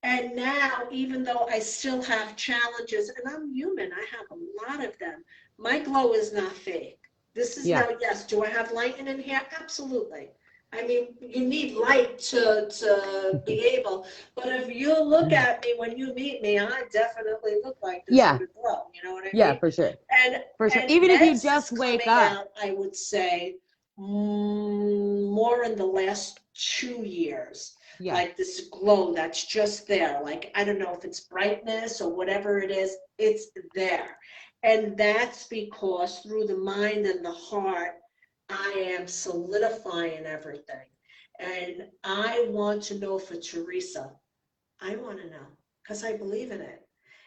And now, even though I still have challenges, and I'm human, I have a lot of them, my glow is not fake. This is Yeah. now, yes, do I have light in here? Absolutely. I mean, you need light to be able, but if you look at me when you meet me, I definitely look like this Yeah, with a glow, you know what I yeah, mean? for sure. And For sure. and Even if you Ed's is just wake coming up. out, I would say, more in the last 2 years. Yeah. Like this glow that's just there. Like I don't know if it's brightness or whatever it is, it's there. And that's because through the mind and the heart, I am solidifying everything. And I want to know for Teresa. I want to know because I believe in it.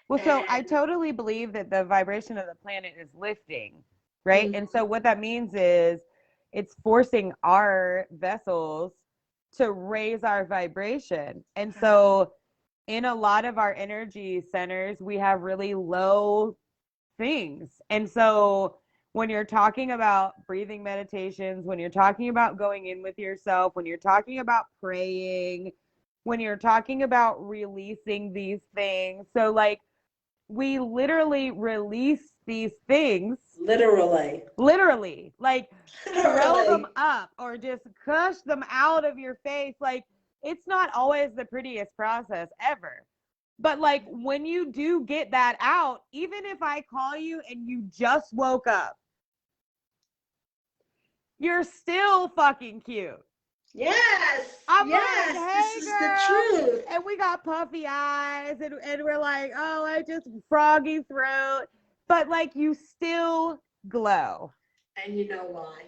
Well, so I And totally believe that the vibration of the planet is lifting, right? mm, And so what that means is it's forcing our vessels to raise our vibration. And so in a lot of our energy centers, we have really low things. And so when you're talking about breathing meditations, when you're talking about going in with yourself, when you're talking about praying, when you're talking about releasing these things, so like we literally release these things, literally, literally, like throw them literally, up or just push them out of your face. Like it's not always the prettiest process ever. But like when you do get that out, even if I call you and you just woke up, you're still fucking cute. yes, I'm like, yes, this hey is the girl. truth. And we got puffy eyes and we're like, oh, I just froggy throat. But like you still glow. And you know why?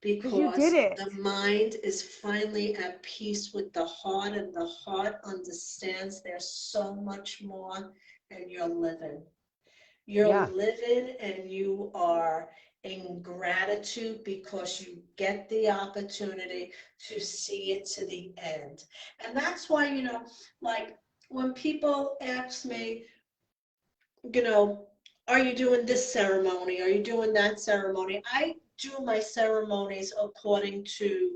Because you did Because it. the mind is finally at peace with the heart, and the heart understands there's so much more, and you're living. You're Yeah. living and you are in gratitude because you get the opportunity to see it to the end. And that's why, like when people ask me, you know, are you doing this ceremony? Are you doing that ceremony? I do my ceremonies according to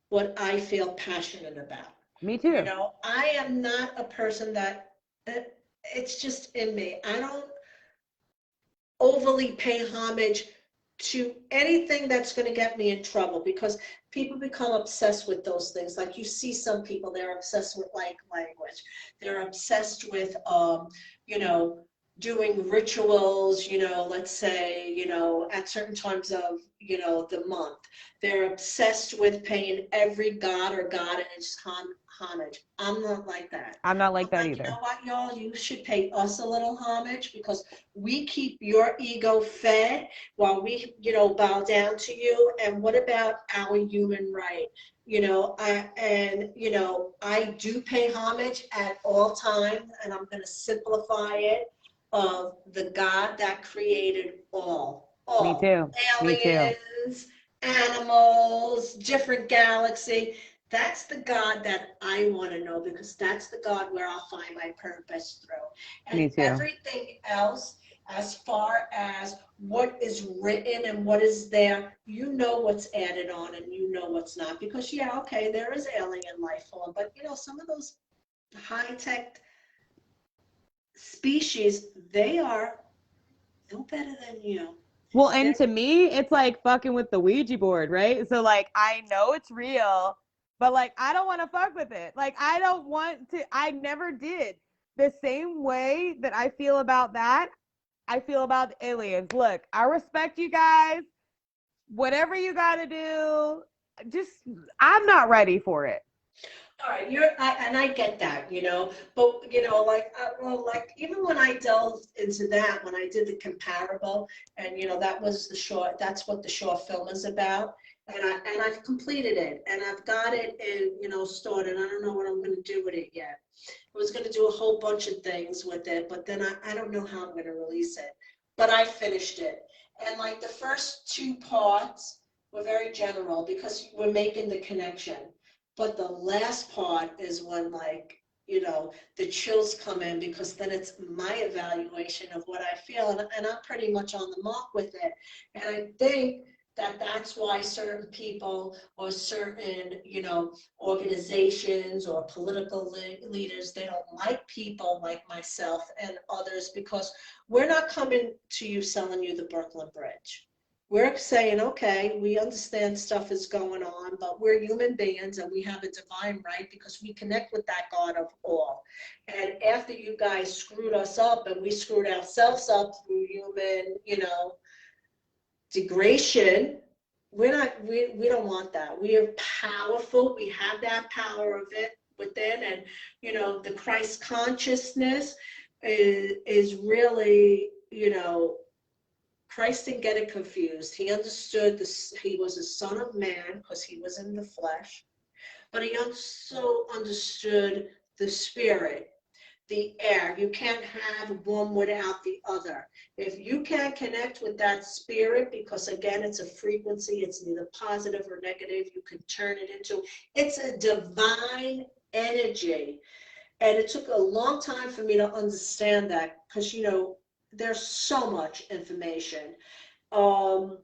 what I feel passionate about. Me too. I am not a person that, uh, it's just in me. I don't overly pay homage to anything that's going to get me in trouble because people become obsessed with those things. Like you see some people, they're obsessed with like language. They're obsessed with, you know, doing rituals, let's say, at certain times of, the month. They're obsessed with paying every god or goddess homage. I'm not like that. I'm not like I'm that like, you know either. what, y'all, you should pay us a little homage because we keep your ego fed while we, bow down to you. And what about our human right? I do pay homage at all times, and I'm going to simplify it of the God that created Me all too. Me too. aliens, animals, different galaxy. That's the God that I want to know because that's the God where I'll find my purpose through. And Me too. everything else, as far as what is written and what is there, you know what's added on and you know what's not. Because, yeah, okay, there is alien life form, but, some of those high tech species, they are no better than you. Well, and They're, to me, it's like fucking with the Ouija board, right? So like I know it's real, but like I don't want to fuck with it. Like I don't want to, I never did. The same way that I feel about that, I feel about aliens. Look, I respect you guys. Whatever you got to do, just I'm not ready for it. all right, and I get that, but like even when I delved into that, when I did the comparable, and that was that's what the short film is about, and I've completed it, and I've got it in, stored, and I don't know what I'm going to do with it yet. I was going to do a whole bunch of things with it, but then I don't know how I'm going to release it, but I finished it, and like the first two parts were very general because we're making the connection. But the last part is when, like, the chills come in because then it's my evaluation of what I feel. And I'm pretty much on the mark with it. And I think that that's why certain people or certain, organizations or political leaders, they don't like people like myself and others because we're not coming to you selling you the Brooklyn Bridge. We're saying, okay, we understand stuff is going on, but we're human beings and we have a divine right because we connect with that God of all. And after you guys screwed us up and we screwed ourselves up through human, degradation, we don't want that. We are powerful. We have that power of it within, and the Christ consciousness is really, Christ didn't get it confused. He understood this. He was a son of man because he was in the flesh, but he also understood the spirit, the air. You can't have one without the other. If you can't connect with that spirit, because again, it's a frequency, it's neither positive or negative, you can turn it into, it's a divine energy. And it took a long time for me to understand that because, there's so much information. Um,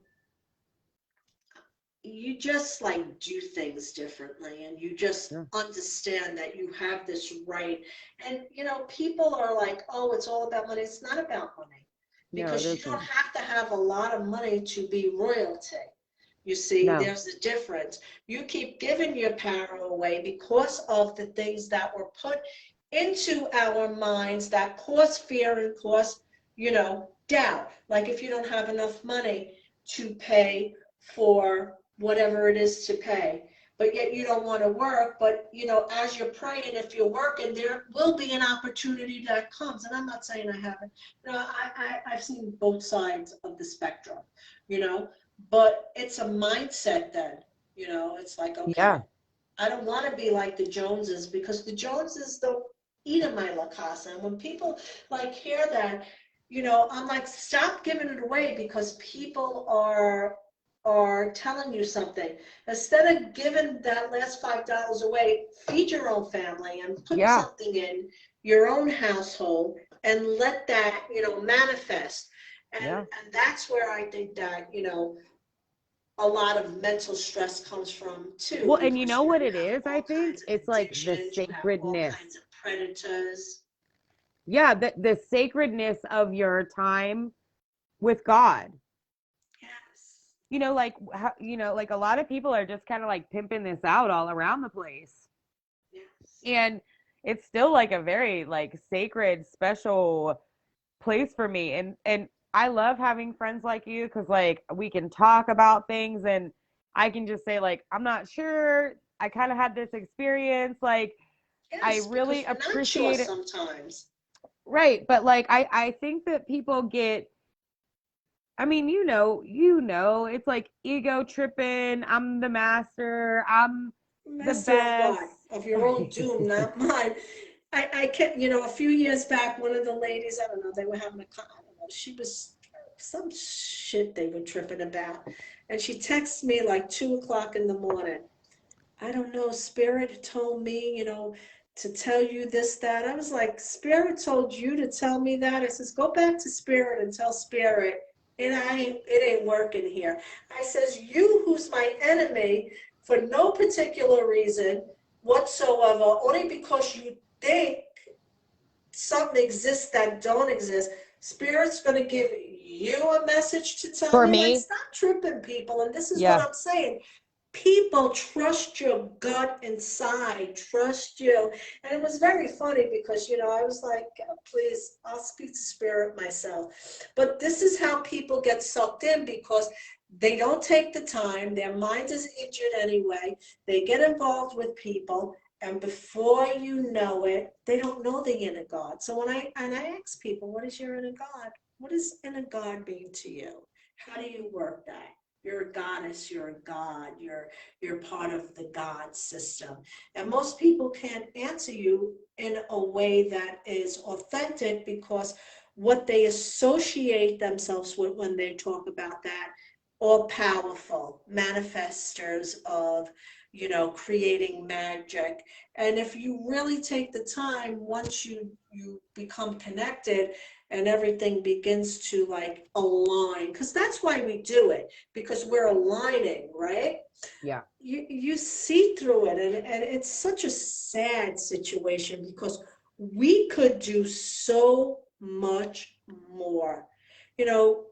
you just like do things differently and you just Yeah. understand that you have this right. And people are like, oh, it's all about money. It's not about money, No, it because you don't isn't. have to have a lot of money to be royalty. You see, No. there's a difference. You keep giving your power away because of the things that were put into our minds that cause fear and cause doubt. Like if you don't have enough money to pay for whatever it is to pay, but yet you don't want to work, but as you're praying, if you're working, there will be an opportunity that comes. And I'm not saying I haven't. I've seen both sides of the spectrum, you know but it's a mindset then. It's like, okay, Yeah. I don't want to be like the Joneses, because the Joneses don't eat in my La Casa. And when people like hear that, I'm like, stop giving it away because people are telling you something. Instead of giving that last $5 away, feed your own family and put Yeah. something in your own household and let that, manifest. And Yeah. and that's where I think that, a lot of mental stress comes from too, Well, and you because know you what it have is, I all think? kinds of It's like the addictions, you have all sacredness. kinds of predators. Yeah, the sacredness of your time with God. Yes. Like like a lot of people are just kind of like pimping this out all around the place. Yes. And it's still like a very like sacred, special place for me. And I love having friends like you because like we can talk about things and I can just say like I'm not sure. I kind of had this experience. Like I Yes, really because we're not sure appreciate it. sometimes. Right. But like I think that people get, I mean, it's like ego tripping. I'm the master. I'm the Master of best. what? Of your own doom, not mine. I kept, a few years back, one of the ladies, I don't know, they were having I don't know, she was some shit they were tripping about. And she texted me like 2 o'clock in the morning. I don't know, Spirit told me, to tell you this, that. I was like, Spirit told you to tell me that? I says, go back to Spirit and tell Spirit, it ain't working here. I says, you who's my enemy for no particular reason whatsoever, only because you think something exists that don't exist. Spirit's going to give you a message to tell For me, like, me, stop tripping people. And this is what yeah. I'm saying. People, trust your gut inside, trust you. And it was very funny because, I was like, please, I'll speak to Spirit myself. But this is how people get sucked in, because they don't take the time. Their mind is injured anyway. They get involved with people, and before you know it, they don't know the inner God. So when I ask people, what is your inner God? What does inner God mean to you? How do you work that? You're a goddess, you're a god, you're part of the God system. And most people can't answer you in a way that is authentic, because what they associate themselves with when they talk about that, all powerful manifestors of, creating magic. And if you really take the time, once you become connected and everything begins to like align, because that's why we do it, because we're aligning, right? Yeah. You see through it, and it's such a sad situation, because we could do so much more. you know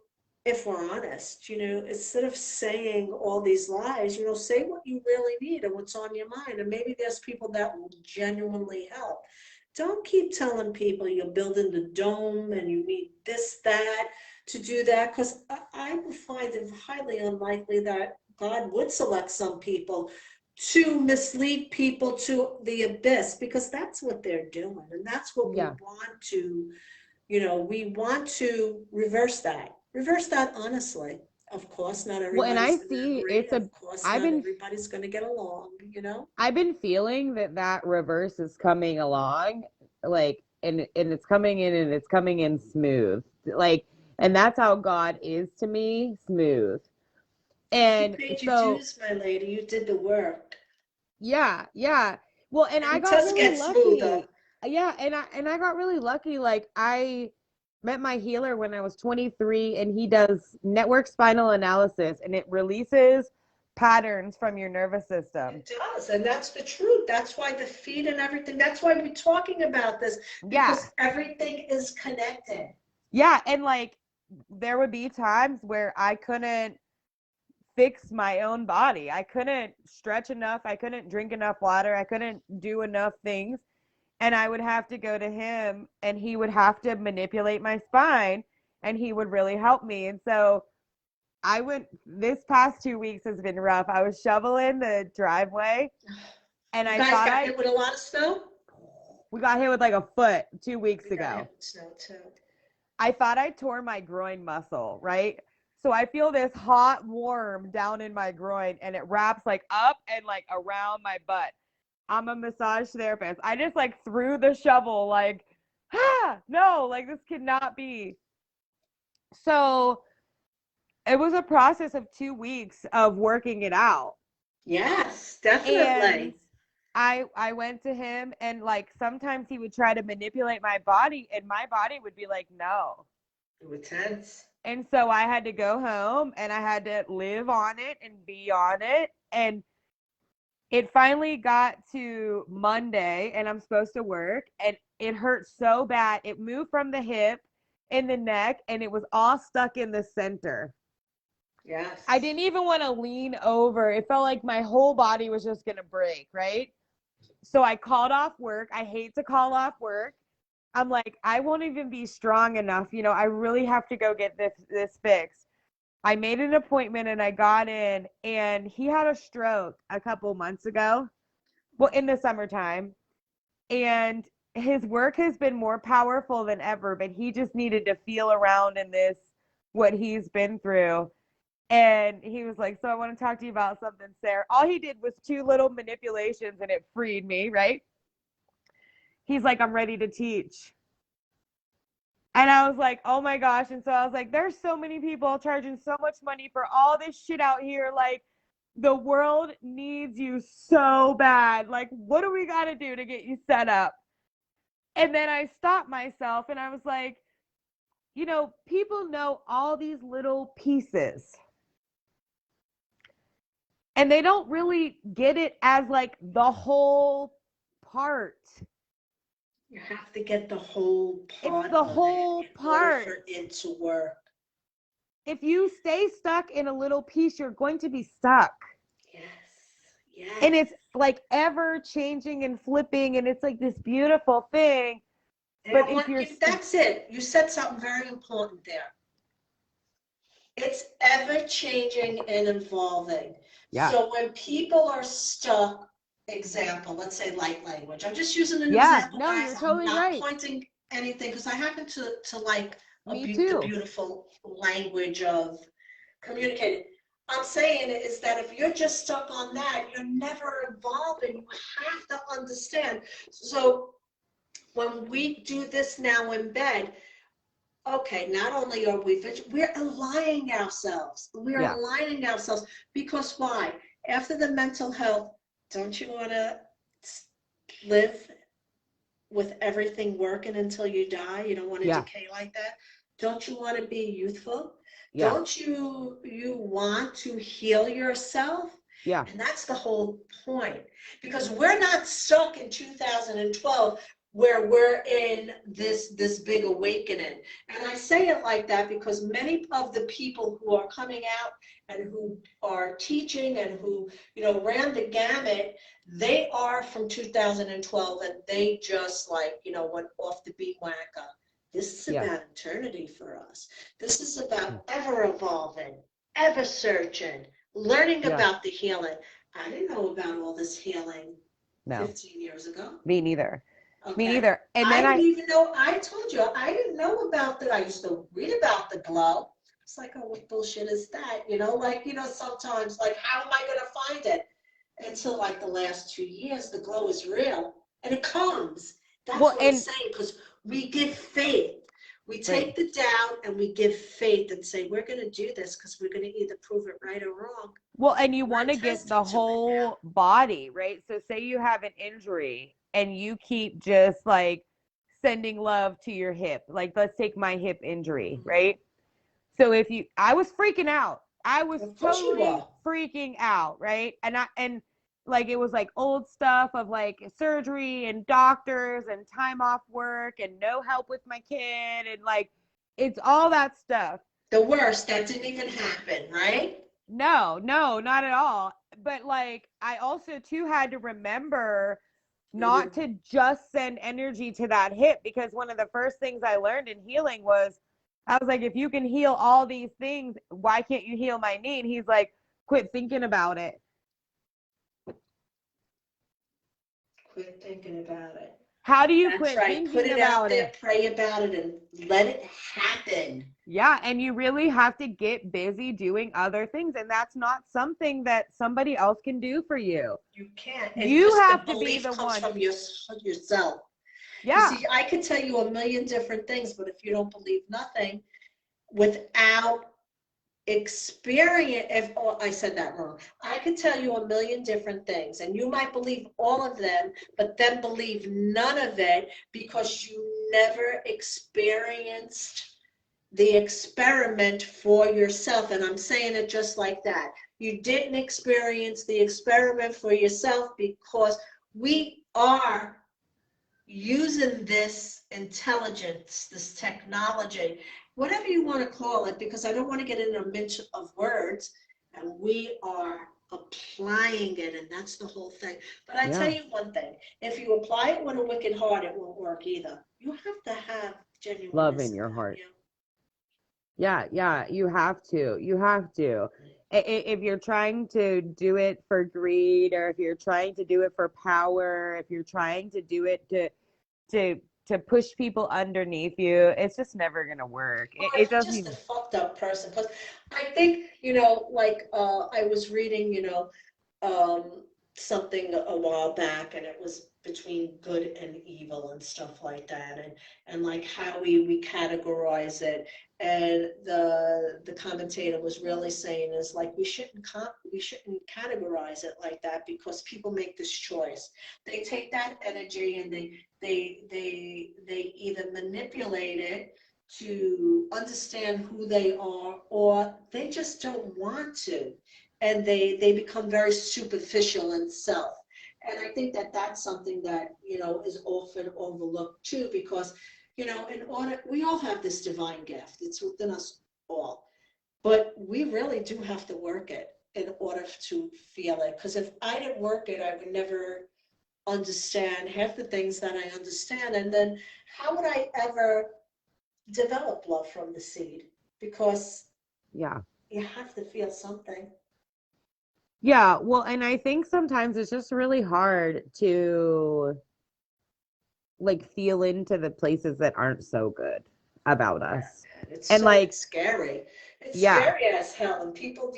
if we're honest, instead of saying all these lies, say what you really need and what's on your mind. And maybe there's people that will genuinely help. Don't keep telling people you're building the dome and you need this, that, to do that, because I would find it highly unlikely that God would select some people to mislead people to the abyss, because that's what they're doing. And that's what we Yeah. want to, we want to reverse that honestly. Of course, not Well, and everybody's I going to see agree. it's Of course, I've not been everybody's going to get along. I've been feeling that reverse is coming along, like, and it's coming in, and it's coming in smooth, like, and that's how God is to me, smooth. You And paid your so, dues, my lady. You did the work. yeah, yeah. Well, and And I it got does really get smoother. lucky. Yeah, and I got really lucky. Like, I met my healer when I was 23, and he does network spinal analysis, and it releases patterns from your nervous system. It does, and that's the truth. That's why the feet and everything, that's why we're talking about this, Yeah. because everything is connected. Yeah, and like there would be times where I couldn't fix my own body. I couldn't stretch enough, I couldn't drink enough water, I couldn't do enough things, and I would have to go to him, and he would have to manipulate my spine, and he would really help me. And so I went this past 2 weeks has been rough. I was shoveling the driveway, and You I guys thought got hit with a lot of snow? we got hit with like a foot 2 weeks We got ago. hit with snow too. I thought I tore my groin muscle, right? So I feel this hot worm down in my groin, and it wraps like up and like around my butt. I'm a massage therapist. I just like threw the shovel, like, no, like this cannot be. So it was a process of 2 weeks of working it out. Yes, And definitely. I went to him, and like sometimes he would try to manipulate my body, and my body would be like, no. You were tense. And so I had to go home, and I had to live on it and be on it. And it finally got to Monday, and I'm supposed to work, and it hurt so bad. It moved from the hip in the neck, and it was all stuck in the center. I Yes. didn't even want to lean over. It felt like my whole body was just going to break, right? So I called off work. I hate to call off work. I'm like, I won't even be strong enough. I really have to go get this fixed. I made an appointment, and I got in, and he had a stroke a couple months ago. Well, in the summertime. And his work has been more powerful than ever, but he just needed to feel around in this, what he's been through. And he was like, so I want to talk to you about something, Sarah. All he did was 2 little manipulations, and it freed me, right? He's like, I'm ready to teach. And I was like, oh my gosh. And so I was like, there's so many people charging so much money for all this shit out here. Like, the world needs you so bad. Like, what do we got to do to get you set up? And then I stopped myself, and I was like, people know all these little pieces, and they don't really get it as like the whole part. You have to get the whole It's part the of it whole in order part. for it to work. If you stay stuck in a little piece, you're going to be stuck. Yes. And Yes. it's like ever changing and flipping, and it's like this beautiful thing. But if you're That's it. You said something very important there. It's ever changing and evolving. Yeah. So when people are stuck, example, let's say light language. I'm just using an Yeah, example, no, guys. you're I'm totally not right. pointing anything because I happen to like Me the too. beautiful language of communicating. I'm saying is that if you're just stuck on that, you're never evolving. You have to understand. So when we do this now in bed, okay, not only are we're aligning ourselves. We're Yeah. aligning ourselves because why? After the mental health, don't you want to live with everything working until you die? You don't want to Yeah. decay like that. Don't you want to be youthful? Yeah. Don't you want to heal yourself? Yeah. And that's the whole point. Because we're not stuck in 2012 where we're in this big awakening. And I say it like that because many of the people who are coming out and who are teaching and who, ran the gamut, they are from 2012, and they just went off the beat whacker. This is Yeah. about eternity for us. This is about ever evolving, ever searching, learning about the healing. I didn't know about all this healing No. 15 years ago. Me neither. Okay. Me neither. And I then didn't even know, I told you, I didn't know about that. I used to read about the glow. It's like, oh, what bullshit is that? Sometimes, how am I going to find it? Until the last 2 years, the glow is real. And it comes. That's what I'm saying, because we give faith. We take the doubt and we give faith and say, we're going to do this because we're going to either prove it right or wrong. Well, and you want to get the whole body, right? So say you have an injury and you keep just sending love to your hip. Let's take my hip injury, right? So I was freaking out. I was totally freaking out, right? And it was old stuff of surgery and doctors and time off work and no help with my kid and it's all that stuff. The worst, that didn't even happen, right? No, not at all. But I also too had to remember not to just send energy to that hip, because one of the first things I learned in healing was, I was like, if you can heal all these things, why can't you heal my knee? And he's like, quit thinking about it. Quit thinking about it. How do you quit thinking about it? Put it out there, pray about it, and let it happen. Yeah, and you really have to get busy doing other things, and that's not something that somebody else can do for you. You can't. You have to be the one. From yourself. Yeah. You see, I could tell you a million different things, but if you don't believe nothing, without experience, I said that wrong. I could tell you a million different things, and you might believe all of them, but then believe none of it because you never experienced the experiment for yourself. And I'm saying it just like that. You didn't experience the experiment for yourself because we are using this intelligence, this technology, whatever you want to call it, because I don't want to get into a mix of words, and we are applying it, and that's the whole thing. But I tell you one thing, if you apply it with a wicked heart, it won't work either. You have to have genuine love in your heart. Yeah, you have to. If you're trying to do it for greed, or if you're trying to do it for power, if you're trying to do it to push people underneath you, it's just never gonna work. It doesn't. Just a fucked up person. Because I think I was reading something a while back, and it was between good and evil and stuff like that, and how we categorize it. And the commentator was really saying is we shouldn't categorize it like that, because people make this choice. They take that energy and they either manipulate it to understand who they are, or they just don't want to, and they become very superficial in self. And I think that that's something that is often overlooked too, because we all have this divine gift. It's within us all. But we really do have to work it in order to feel it. Because if I didn't work it, I would never understand half the things that I understand. And then how would I ever develop love from the seed? Because you have to feel something. Yeah, well, and I think sometimes it's just really hard to feel into the places that aren't so good about us. It's and so scary. It's scary as hell, and people,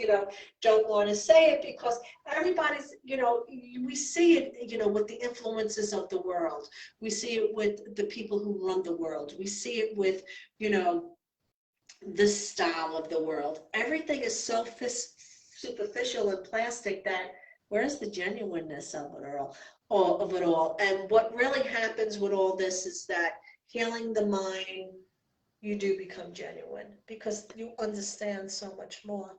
don't want to say it because everybody's, we see it, with the influences of the world. We see it with the people who run the world. We see it with, the style of the world. Everything is so superficial and plastic that where's the genuineness of it all? And what really happens with all this is that healing the mind, you do become genuine because you understand so much more.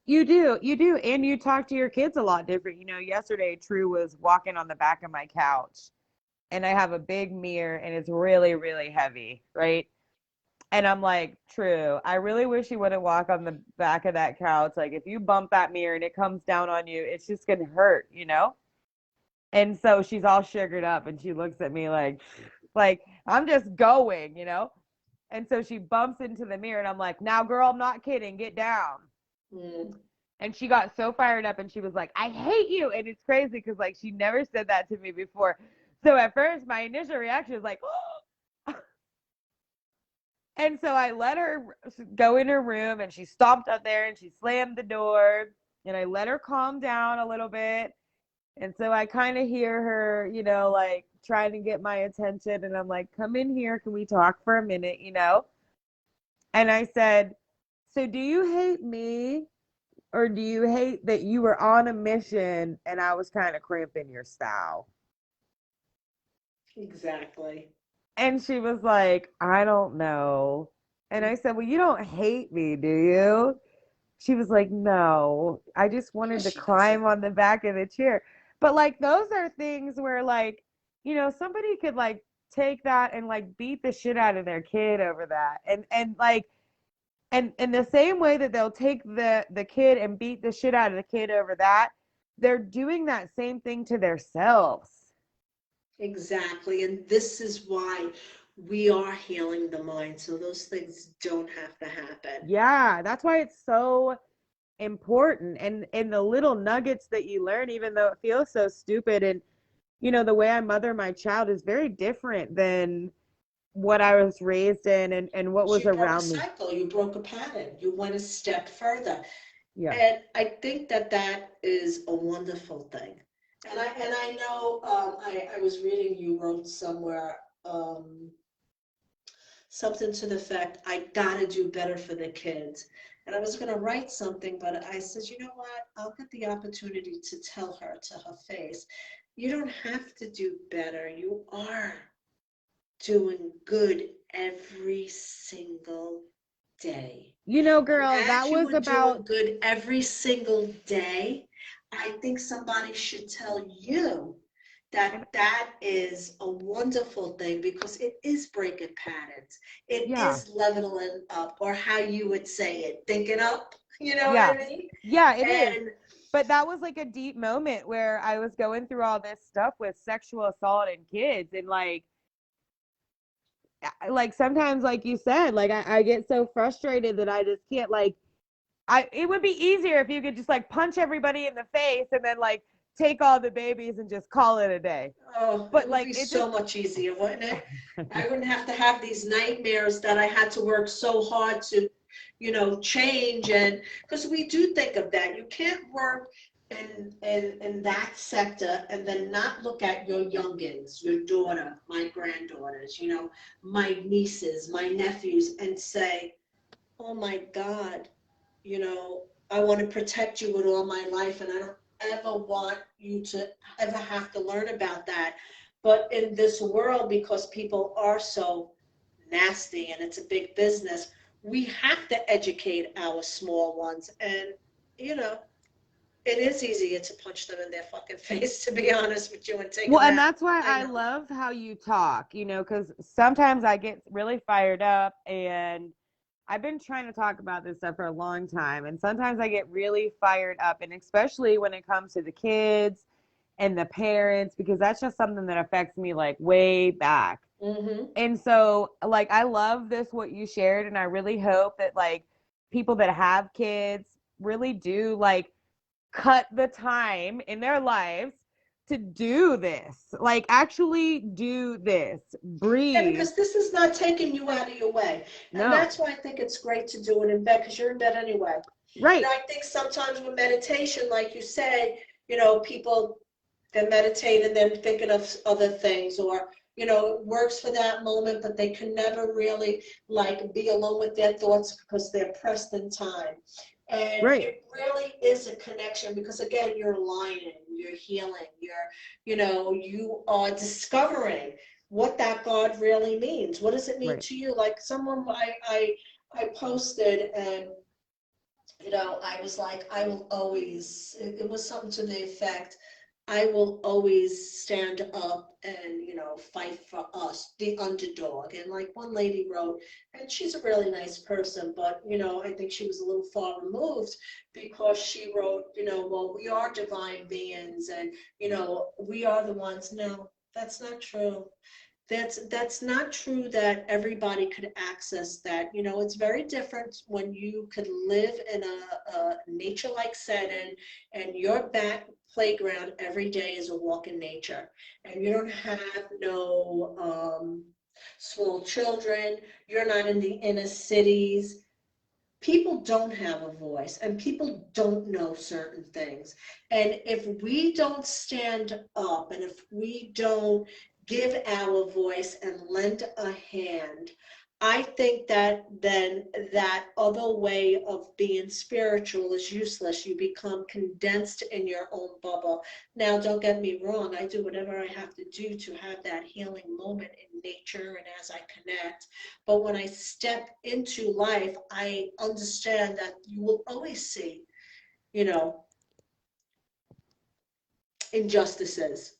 You do. And you talk to your kids a lot different. Yesterday True was walking on the back of my couch, and I have a big mirror and it's really, really heavy, right? And I'm like, true. I really wish you wouldn't walk on the back of that couch. Like, if you bump that mirror and it comes down on you, it's just gonna hurt, you know? And so she's all sugared up and she looks at me like I'm just going, you know? And so she bumps into the mirror and I'm like, now, girl, I'm not kidding. Get down. Mm. And she got so fired up and she was like, I hate you. And it's crazy because like she never said that to me before. So at first, my initial reaction was like, oh. And so I let her go in her room and she stomped up there and she slammed the door and I let her calm down a little bit. And so I kind of hear her, you know, like trying to get my attention. And I'm like, come in here. Can we talk for a minute, you know? And I said, so do you hate me or do you hate that you were on a mission and I was kind of cramping your style? Exactly. And she was like, I don't know. And I said, well, you don't hate me, do you? She was like, no, I just wanted to She doesn't. climb on the back of the chair. But like, those are things where like, you know, somebody could like take that and like beat the shit out of their kid over that. And like, and in the same way that they'll take the kid and beat the shit out of the kid over that, they're doing that same thing to themselves. Exactly. And this is why we are healing the mind. So those things don't have to happen. Yeah, that's why it's so important. And the little nuggets that you learn, even though it feels so stupid, and you know, the way I mother my child is very different than what I was raised in and what was You broke a around me. cycle, you broke a pattern, you went a step further. Yeah. And I think that that is a wonderful thing. And I know I was reading you wrote somewhere something to the effect, I gotta do better for the kids. And I was gonna write something, but I said, you know what? I'll get the opportunity to tell her to her face, you don't have to do better. You are doing good every single day. You know, And girl, that as you was are doing about, good every single day, I think somebody should tell you that that is a wonderful thing because it is breaking patterns. It yeah, is leveling up, or how you would say it, thinking up. You know what yeah, I mean? yeah, it is. And But that was like a deep moment where I was going through all this stuff with sexual assault and kids. And like sometimes, like you said, like I get so frustrated that I just can't like, it would be easier if you could just like punch everybody in the face and then like take all the babies and just call it a day. oh, it But would like be it just so much easier, wouldn't it? I wouldn't have to have these nightmares that I had to work so hard to, change. And because we do think of that, you can't work in that sector and then not look at your youngins, your daughter, my granddaughters, my nieces, my nephews, and say, oh my God, I want to protect you with all my life, and I don't ever want you to ever have to learn about that. But in this world, because people are so nasty and it's a big business, we have to educate our small ones. And, you know, it is easier to punch them in their fucking face, to be honest with you, and take well, them and out. that's why I I know. love how you talk, because sometimes I get really fired up and I've been trying to talk about this stuff for a long time. And sometimes I get really fired up, and especially when it comes to the kids and the parents, because that's just something that affects me like way back. Mm-hmm. And so, like, I love this, what you shared. And I really hope that, like, people that have kids really do, like, cut the time in their lives to do this. Like, actually do this. Yeah, Breathe. because this is not taking you out of your way. And No. that's why I think it's great to do it in bed, because you're in bed anyway. And Right. I think sometimes with meditation, like you say, people they meditate and then thinking of other things, or it works for that moment, but they can never really like be alone with their thoughts because they're pressed in time. And Right. it really is a connection, because again, you're aligning, you're healing, you are discovering what that God really means. What does it mean Right. to you? Like someone I posted, and I was like, I will always, it was something to the effect, I will always stand up and, fight for us, the underdog. And like one lady wrote, and she's a really nice person, but, I think she was a little far removed because she wrote, well, we are divine beings and, we are the ones. No, that's not true. That's not true that everybody could access that. It's very different when you could live in a nature-like setting and your back playground every day is a walk in nature. And you don't have no small children. You're not in the inner cities. People don't have a voice and people don't know certain things. And if we don't stand up and if we don't give our voice and lend a hand, I think that then that other way of being spiritual is useless. You become condensed in your own bubble. Now, don't get me wrong, I do whatever I have to do to have that healing moment in nature and as I connect. But when I step into life, I understand that you will always see, you know, injustices.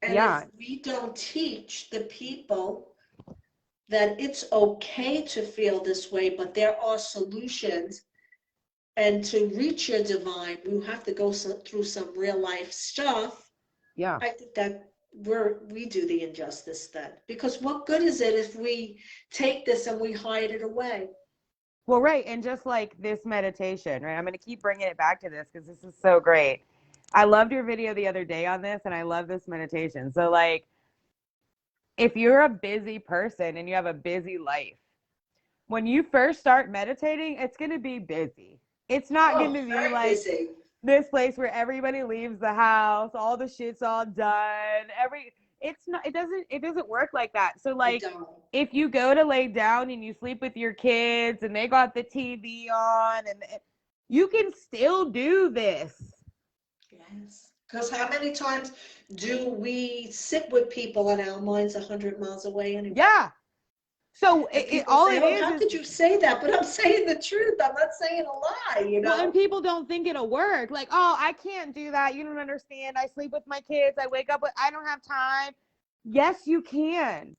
And if Yeah. we don't teach the people that it's okay to feel this way, but there are solutions, and to reach your divine, you have to go through some real life stuff. Yeah. I think that we do the injustice then. Because what good is it if we take this and we hide it away? Well, right. And just like this meditation, right? I'm going to keep bringing it back to this because this is so great. I loved your video the other day on this, and I love this meditation. So, like, if you're a busy person and you have a busy life, when you first start meditating, it's going to be busy. It's not going Oh, to be very like busy. this place where everybody leaves the house, all the shit's all done. It's not, it doesn't work like that. So I like don't. if you go to lay down and you sleep with your kids and they got the TV on and you can still do this. Yes. Because how many times do we sit with people and our minds 100 miles away anyway? Yeah. So And people all say, it oh, how is could you say that? But I'm saying the truth. I'm not saying a lie, well, and people don't think it'll work. Like, oh, I can't do that. You don't understand. I sleep with my kids. I wake up with, I don't have time. Yes, you can.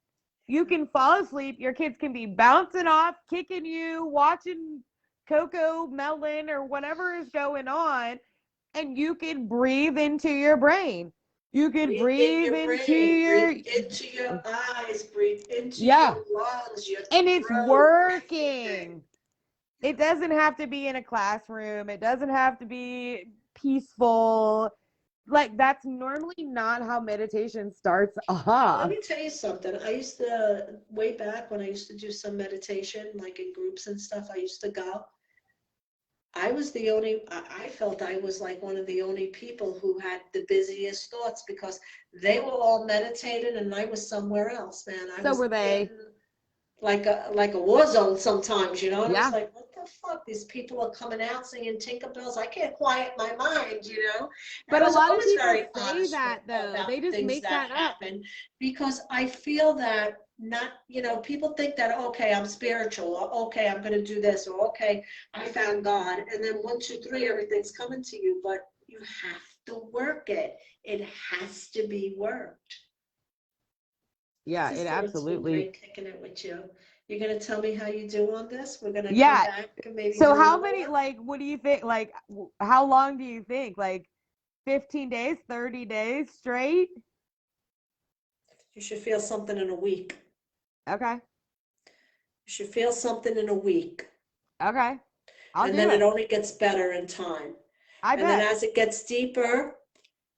You can fall asleep. Your kids can be bouncing off, kicking you, watching Coco Melon or whatever is going on, and you can breathe into your brain. You can Breathe in breathe your into brain, your, breathe into your eyes, breathe into yeah, your lungs, your and it's throat, everything. working. It doesn't have to be in a classroom. It doesn't have to be peaceful. Like that's normally not how meditation starts Now, let off. me tell you something. I used to, way back when I used to do some meditation, like in groups and stuff, I used to go. I was the only, I felt I was like one of the only people who had the busiest thoughts because they were all meditating and I was somewhere else, man. I So was were they. in like a war zone sometimes, And I was Yeah. like, what the fuck? These people are coming out singing Tinkerbells. I can't quiet my mind. And But I a was lot of always people very say honest that though. about They just things make that that up. happen because I feel that not, people think that, okay, I'm spiritual, or okay, I'm going to do this, or okay, I found God. And then one, two, three, everything's coming to you, but you have to work it. It has to be worked. Yeah, it Sister, it's been absolutely. great kicking it with you. You're going to tell me how you do on this? We're going to come Yeah. back and maybe So do how another many one? like what do you think like how long do you think? Like 15 days, 30 days straight? You should feel something in a week. Okay. You should feel something in a week. Okay. I'll And do then it it. only gets better in time. I And then bet. as it gets deeper,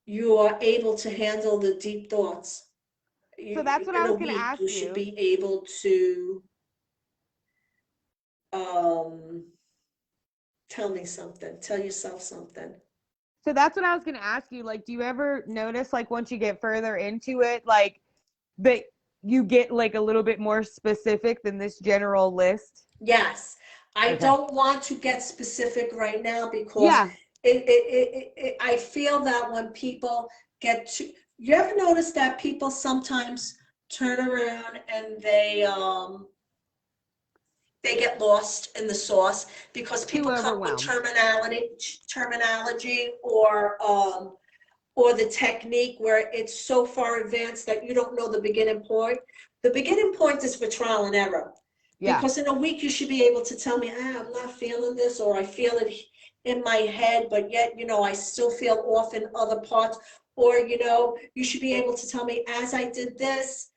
you are able to handle the deep thoughts. So that's what I In a was going to week, ask you should you. be able to um, tell me something, tell yourself something. So that's what I was going to ask you. Like, do you ever notice, like, once you get further into it, like, that you get, like, a little bit more specific than this general list? Yes, I Okay. don't want to get specific right now because Yeah. I feel that when people get to, you ever notice that people sometimes turn around and they get lost in the sauce because Too people come with overwhelmed. terminology or or the technique where it's so far advanced that you don't know the beginning point. The beginning point is for trial and error. Yeah. Because in a week you should be able to tell me, I'm not feeling this, or I feel it in my head, but yet, I still feel off in other parts. Or, you should be able to tell me, as I did this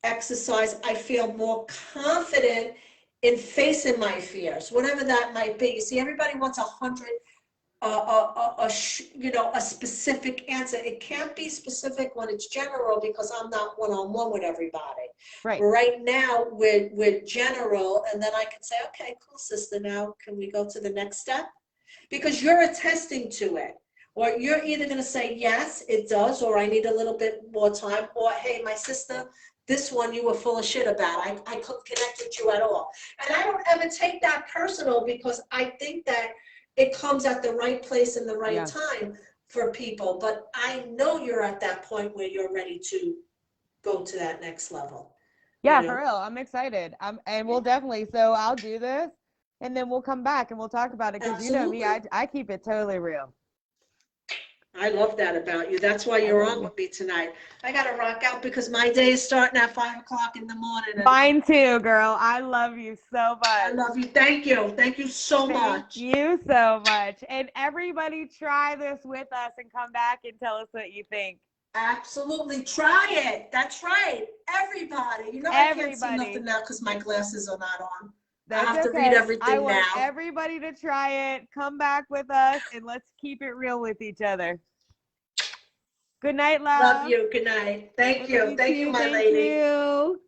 exercise, I feel more confident in facing my fears, whatever that might be. You see, everybody wants 100 a specific answer. It can't be specific when it's general because I'm not one-on-one with everybody. Right. Right now, we're general, and then I can say, okay, cool, sister, now can we go to the next step? Because you're attesting to it. Or you're either going to say, yes, it does, or I need a little bit more time, or hey, my sister, this one you were full of shit about. I couldn't connect with you at all. And I don't ever take that personal because I think that it comes at the right place and the right time for people. But I know you're at that point where you're ready to go to that next level. Yeah, for real. I'm excited. And we'll definitely, so I'll do this and then we'll come back and we'll talk about it. Because you know me, I keep it totally real. I love that about you. That's why you're on with me tonight. I got to rock out because my day is starting at 5 o'clock in the morning. Mine too, girl. I love you so much. I love you. Thank you. Thank you so much. Thank you so much. And everybody try this with us and come back and tell us what you think. Absolutely. Try it. That's right. Everybody. I can't see nothing now because my glasses are not on. That's I have to read everything I want now. everybody to try it. Come back with us and let's keep it real with each other. Good night, love. Love you. Good night. Thank you. Thank you, my lady. Thank you.